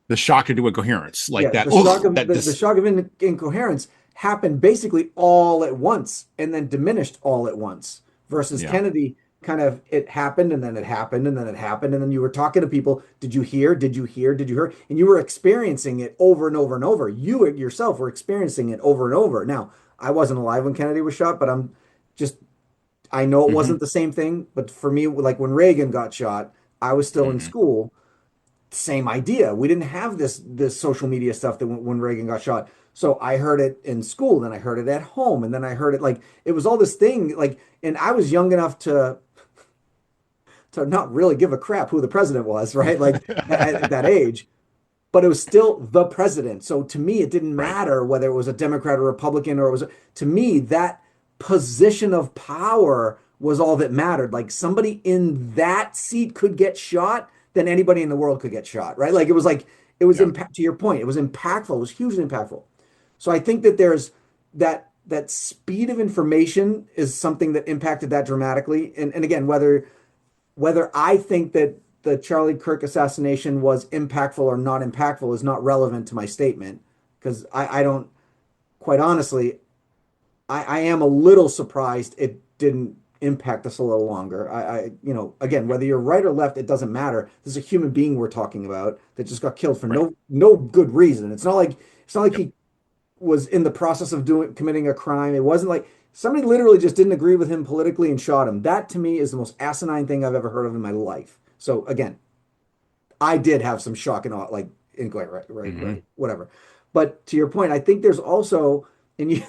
[SPEAKER 1] the shock into incoherence, like
[SPEAKER 2] Yeah,
[SPEAKER 1] that.
[SPEAKER 2] the
[SPEAKER 1] Oh,
[SPEAKER 2] shock of
[SPEAKER 1] that
[SPEAKER 2] the
[SPEAKER 1] this,
[SPEAKER 2] shock of incoherence happened basically all at once and then diminished all at once. Versus
[SPEAKER 1] yeah,
[SPEAKER 2] Kennedy, kind of it happened and then it happened and then it happened and then you were talking to people. Did you hear? Did you hear? Did you hear? And you were experiencing it over and over and over. You yourself were experiencing it over and over. Now, I wasn't alive when Kennedy was shot, but just I know it
[SPEAKER 1] mm-hmm,
[SPEAKER 2] wasn't the same thing. But for me, like when Reagan got shot, I was still in
[SPEAKER 1] mm-hmm,
[SPEAKER 2] school. Same idea. We didn't have this social media stuff that when Reagan got shot. So I heard it in school, then I heard it at home, and then I heard it like it was all this thing like, and I was young enough to not really give a crap who the president was, right? Like at that age, but it was still the president. So to me, it didn't
[SPEAKER 1] right,
[SPEAKER 2] matter whether it was a Democrat or Republican or it was to me that position of power was all that mattered. Like somebody in that seat could get shot, then anybody in the world could get shot, right? Like it was
[SPEAKER 1] yeah,
[SPEAKER 2] impact to your point. It was impactful. It was hugely impactful. So I think that there's that speed of information is something that impacted that dramatically. And again, whether I think that the Charlie Kirk assassination was impactful or not impactful is not relevant to my statement because I don't, quite honestly, I am a little surprised it didn't impact us a little longer. Again, whether you're right or left, it doesn't matter. This is a human being we're talking about that just got killed for
[SPEAKER 1] right,
[SPEAKER 2] no good reason. It's not like
[SPEAKER 1] yep,
[SPEAKER 2] he was in the process of committing a crime. It wasn't like somebody literally just didn't agree with him politically and shot him. That to me is the most asinine thing I've ever heard of in my life. So again, I did have some shock and awe, like inquiry,
[SPEAKER 1] mm-hmm,
[SPEAKER 2] right, whatever. But to your point, I think there's also, and you,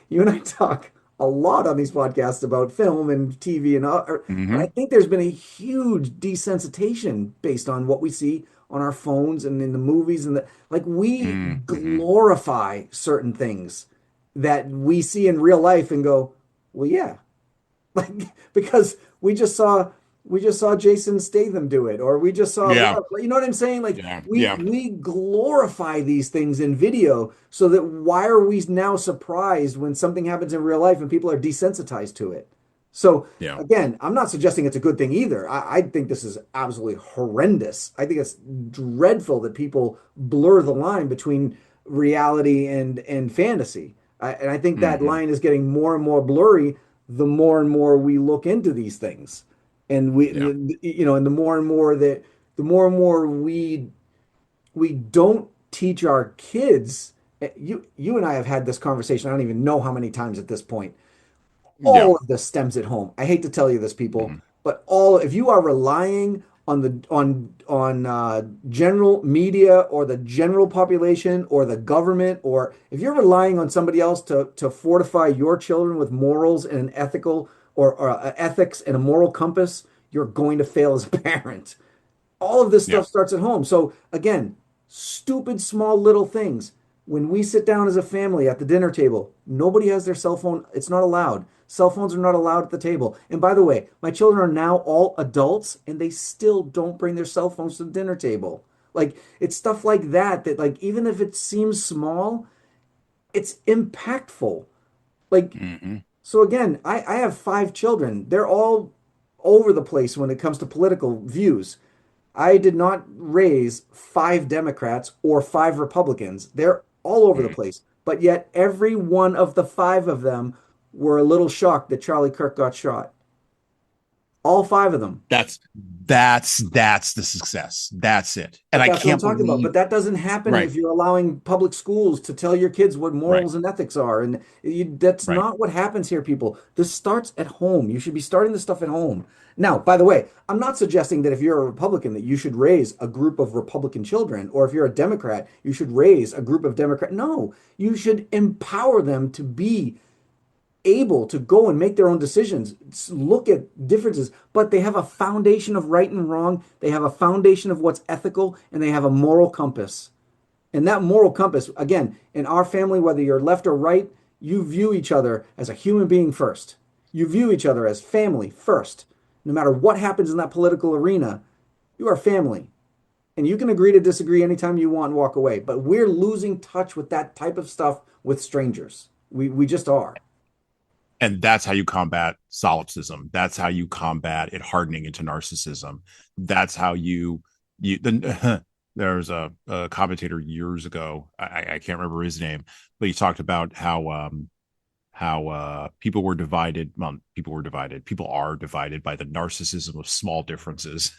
[SPEAKER 2] you and I talk a lot on these podcasts about film and TV but
[SPEAKER 1] mm-hmm,
[SPEAKER 2] I think there's been a huge desensitization based on what we see on our phones and in the movies and like we
[SPEAKER 1] mm-hmm,
[SPEAKER 2] glorify certain things that we see in real life and go, well, yeah, like because we just saw Jason Statham do it, or we just saw
[SPEAKER 1] yeah,
[SPEAKER 2] whatever. You know what I'm saying? Like
[SPEAKER 1] yeah,
[SPEAKER 2] we
[SPEAKER 1] yeah,
[SPEAKER 2] we glorify these things in video, so that why are we now surprised when something happens in real life and people are desensitized to it? So
[SPEAKER 1] yeah,
[SPEAKER 2] again, I'm not suggesting it's a good thing either. I think this is absolutely horrendous. I think it's dreadful that people blur the line between reality and fantasy. And I think that
[SPEAKER 1] mm-hmm,
[SPEAKER 2] line is getting more and more blurry the more and more we look into these things. And
[SPEAKER 1] yeah,
[SPEAKER 2] and the more and more we don't teach our kids You and I have had this conversation. I don't even know how many times at this point.
[SPEAKER 1] Yeah.
[SPEAKER 2] All of this stems at home. I hate to tell you this, people,
[SPEAKER 1] Mhm.
[SPEAKER 2] but all if you are relying on general media or the general population or the government, or if you're relying on somebody else to fortify your children with morals and an ethical or ethics and a moral compass, you're going to fail as a parent. All of this
[SPEAKER 1] Yeah.
[SPEAKER 2] stuff starts at home. So again, stupid small little things. When we sit down as a family at the dinner table, nobody has their cell phone. It's not allowed. Cell phones are not allowed at the table. And by the way, my children are now all adults and they still don't bring their cell phones to the dinner table. Like it's stuff like that that like even if it seems small, it's impactful. Like
[SPEAKER 1] Hmm.
[SPEAKER 2] so again, I have five children. They're all over the place when it comes to political views. I did not raise five Democrats or five Republicans. They're all over the place. But yet, every one of the five of them were a little shocked that Charlie Kirk got shot. All five of them.
[SPEAKER 1] That's the success. That's it. And
[SPEAKER 2] But
[SPEAKER 1] I
[SPEAKER 2] that's what I'm
[SPEAKER 1] can't
[SPEAKER 2] talking about.
[SPEAKER 1] believe.
[SPEAKER 2] But that doesn't happen
[SPEAKER 1] Right.
[SPEAKER 2] if you're allowing public schools to tell your kids what
[SPEAKER 1] Right.
[SPEAKER 2] morals and ethics are. And that's
[SPEAKER 1] Right.
[SPEAKER 2] not what happens here, people. This starts at home. You should be starting this stuff at home. Now, by the way, I'm not suggesting that if you're a Republican that you should raise a group of Republican children, or if you're a Democrat, you should raise a group of Democrat. No, you should empower them to be able to go and make their own decisions, look at differences, but they have a foundation of right and wrong. They have a foundation of what's ethical, and they have a moral compass. And that moral compass, again, in our family, whether you're left or right, you view each other as a human being first. You view each other as family first. No matter what happens in that political arena, you are family. And you can agree to disagree anytime you want and walk away. But we're losing touch with that type of stuff with strangers. We just are.
[SPEAKER 1] And that's how you combat solipsism. That's how you combat it hardening into narcissism. That's how you the there was a commentator years ago. I can't remember his name, but he talked about how people were divided. Well, people are divided by the narcissism of small differences.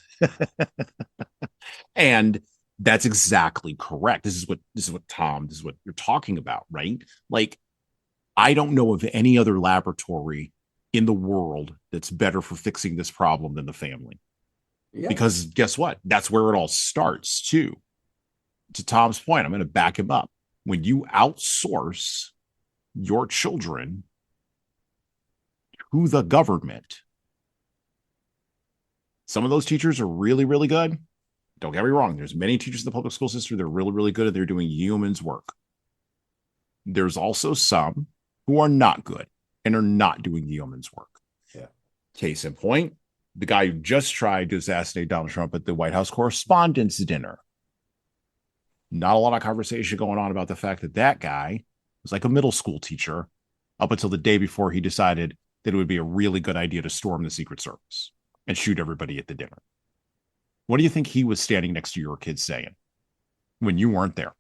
[SPEAKER 1] And that's exactly correct. This is what you're talking about, right? Like I don't know of any other laboratory in the world that's better for fixing this problem than the family.
[SPEAKER 2] Yeah.
[SPEAKER 1] Because guess what? That's where it all starts, too. To Tom's point, I'm going to back him up. When you outsource your children to the government, some of those teachers are really, really good. Don't get me wrong. There's many teachers in the public school system that are really, really good and they're doing yeoman's work. There's also some who are not good and are not doing yeoman's work.
[SPEAKER 2] Yeah.
[SPEAKER 1] Case in point, the guy who just tried to assassinate Donald Trump at the White House Correspondents' Dinner. Not a lot of conversation going on about the fact that that guy was like a middle school teacher up until the day before he decided that it would be a really good idea to storm the Secret Service and shoot everybody at the dinner. What do you think he was standing next to your kids saying when you weren't there?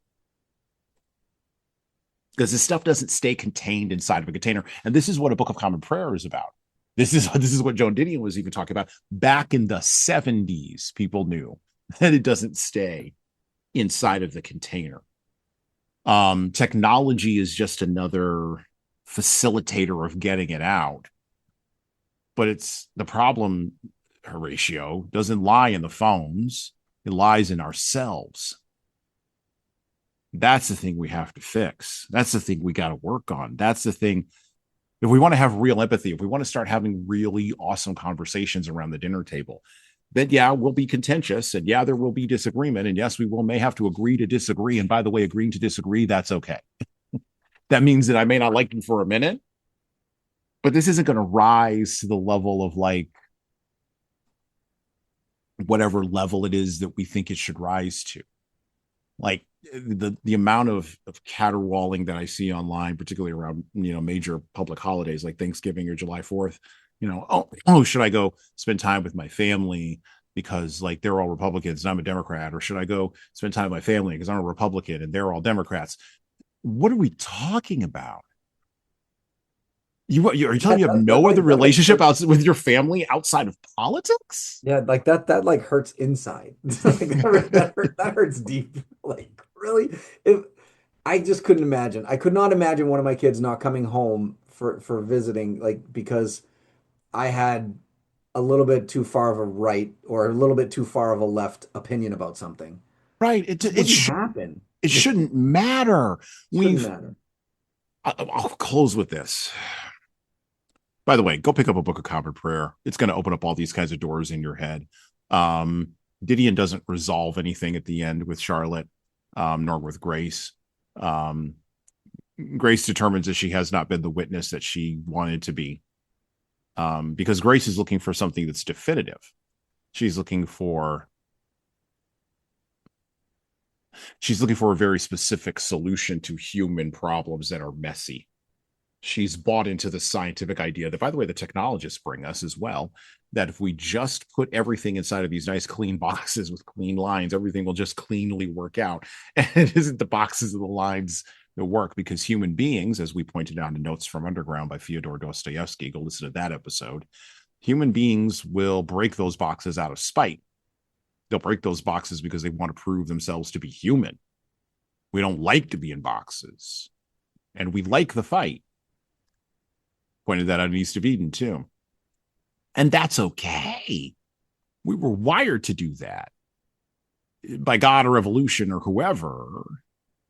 [SPEAKER 1] Because this stuff doesn't stay contained inside of a container. And this is what a Book of Common Prayer is about. This is what Joan Didion was even talking about. Back in the 70s, people knew that it doesn't stay inside of the container. Technology is just another facilitator of getting it out. But it's the problem, Horatio, doesn't lie in the phones. It lies in ourselves. That's the thing we have to fix. That's the thing we got to work on. That's the thing. If we want to have real empathy, if we want to start having really awesome conversations around the dinner table, then yeah, we'll be contentious and yeah, there will be disagreement. And yes, we will may have to agree to disagree. And by the way, agreeing to disagree, that's okay. That means that I may not like you for a minute, but this isn't going to rise to the level of like whatever level it is that we think it should rise to. Like the amount of caterwauling that I see online, particularly around major public holidays like Thanksgiving or July 4th. Oh, should I go spend time with my family because like they're all Republicans and I'm a Democrat, or should I go spend time with my family because I'm a Republican and they're all Democrats? What are we talking about? Are you telling me you have no other relationship outside with your family outside of politics?
[SPEAKER 2] Yeah, like that like hurts inside. Like that hurts deep. Like really? If I just couldn't imagine. I could not imagine one of my kids not coming home for visiting, like because I had a little bit too far of a right or a little bit too far of a left opinion about something.
[SPEAKER 1] Right.
[SPEAKER 2] Just wouldn't happen.
[SPEAKER 1] It shouldn't matter.
[SPEAKER 2] Shouldn't
[SPEAKER 1] We've
[SPEAKER 2] matter.
[SPEAKER 1] I'll close with this. By the way, go pick up a book of common prayer. It's going to open up all these kinds of doors in your head. Um, Didion doesn't resolve anything at the end with Charlotte, nor with Grace. Um, Grace determines that she has not been the witness that she wanted to be, because Grace is looking for something that's definitive. She's looking for a very specific solution to human problems that are messy. She's bought into the scientific idea that, by the way, the technologists bring us as well, that if we just put everything inside of these nice clean boxes with clean lines, everything will just cleanly work out. And it isn't the boxes and the lines that work, because human beings, as we pointed out in Notes from Underground by Fyodor Dostoevsky, go listen to that episode, human beings will break those boxes out of spite. They'll break those boxes because they want to prove themselves to be human. We don't like to be in boxes, and we like the fight. Pointed that out in East of Eden too. And that's okay. We were wired to do that by God or evolution or whoever.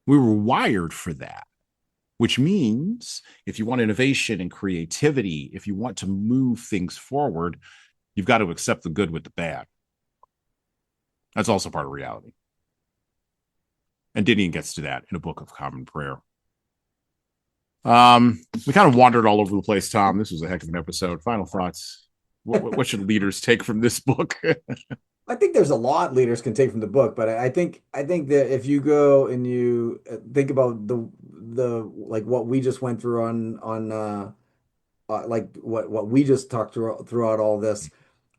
[SPEAKER 1] We were wired for that, which means if you want innovation and creativity, if you want to move things forward, you've got to accept the good with the bad. That's also part of reality. And Didion gets to that in a book of common prayer. We kind of wandered all over the place, Tom. This was a heck of an episode. Final thoughts. What should leaders take from this book?
[SPEAKER 2] I think there's a lot leaders can take from the book, but I think that if you go and you think about the like what we just went through on like what we just talked through throughout all this,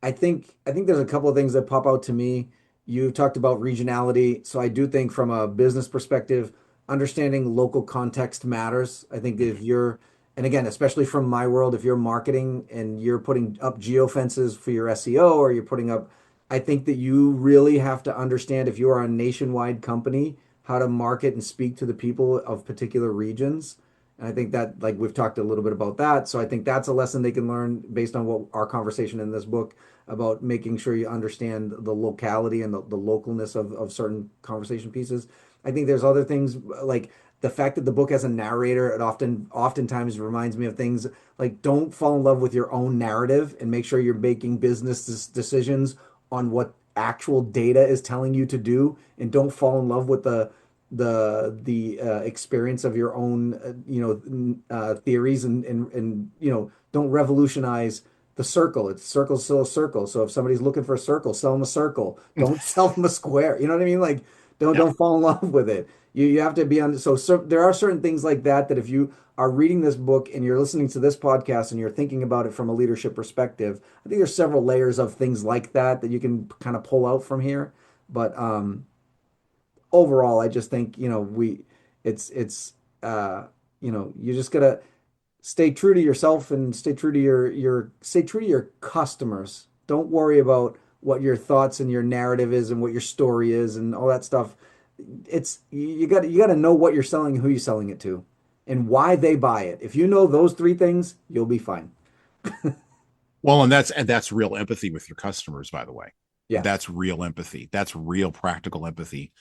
[SPEAKER 2] I think there's a couple of things that pop out to me. You talked about regionality, so I do think from a business perspective, understanding local context matters. I think that if you're, and again, especially from my world, if you're marketing and you're putting up geo fences for your SEO or you're putting up, I think that you really have to understand if you are a nationwide company, how to market and speak to the people of particular regions. And I think that, like, we've talked a little bit about that. So I think that's a lesson they can learn based on what our conversation in this book about making sure you understand the locality and the localness of certain conversation pieces. I think there's other things like the fact that the book has a narrator. It oftentimes reminds me of things like don't fall in love with your own narrative and make sure you're making business decisions on what actual data is telling you to do, and don't fall in love with the experience of your own theories, and don't revolutionize the circle. It's circle's still a circle. So if somebody's looking for a circle, sell them a circle. Don't sell them a square. You know what I mean? Like don't
[SPEAKER 1] Yeah.
[SPEAKER 2] don't fall in love with it. You have to be on. So there are certain things like that that if you are reading this book and you're listening to this podcast and you're thinking about it from a leadership perspective, I think there's several layers of things like that that you can kind of pull out from here. But overall, I just think it's you just gotta stay true to yourself and stay true to your stay true to your customers. Don't worry about what your thoughts and your narrative is and what your story is and all that stuff. It's you got to know what you're selling, who you're selling it to, and why they buy it. If you know those three things, you'll be fine.
[SPEAKER 1] Well, and that's real empathy with your customers, by the way.
[SPEAKER 2] Yes.
[SPEAKER 1] That's real empathy. That's real practical empathy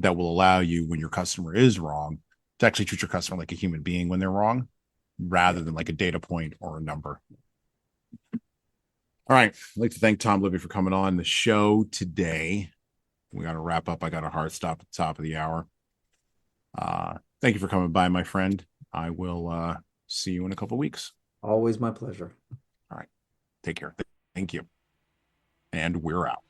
[SPEAKER 1] that will allow you, when your customer is wrong, to actually treat your customer like a human being when they're wrong, rather
[SPEAKER 2] Yeah.
[SPEAKER 1] than like a data point or a number. All right. I'd like to thank Tom Libby for coming on the show today. We got to wrap up. I got a hard stop at the top of the hour. Thank you for coming by, my friend. I will see you in a couple of weeks.
[SPEAKER 2] Always my pleasure.
[SPEAKER 1] All right. Take care. Thank you. And we're out.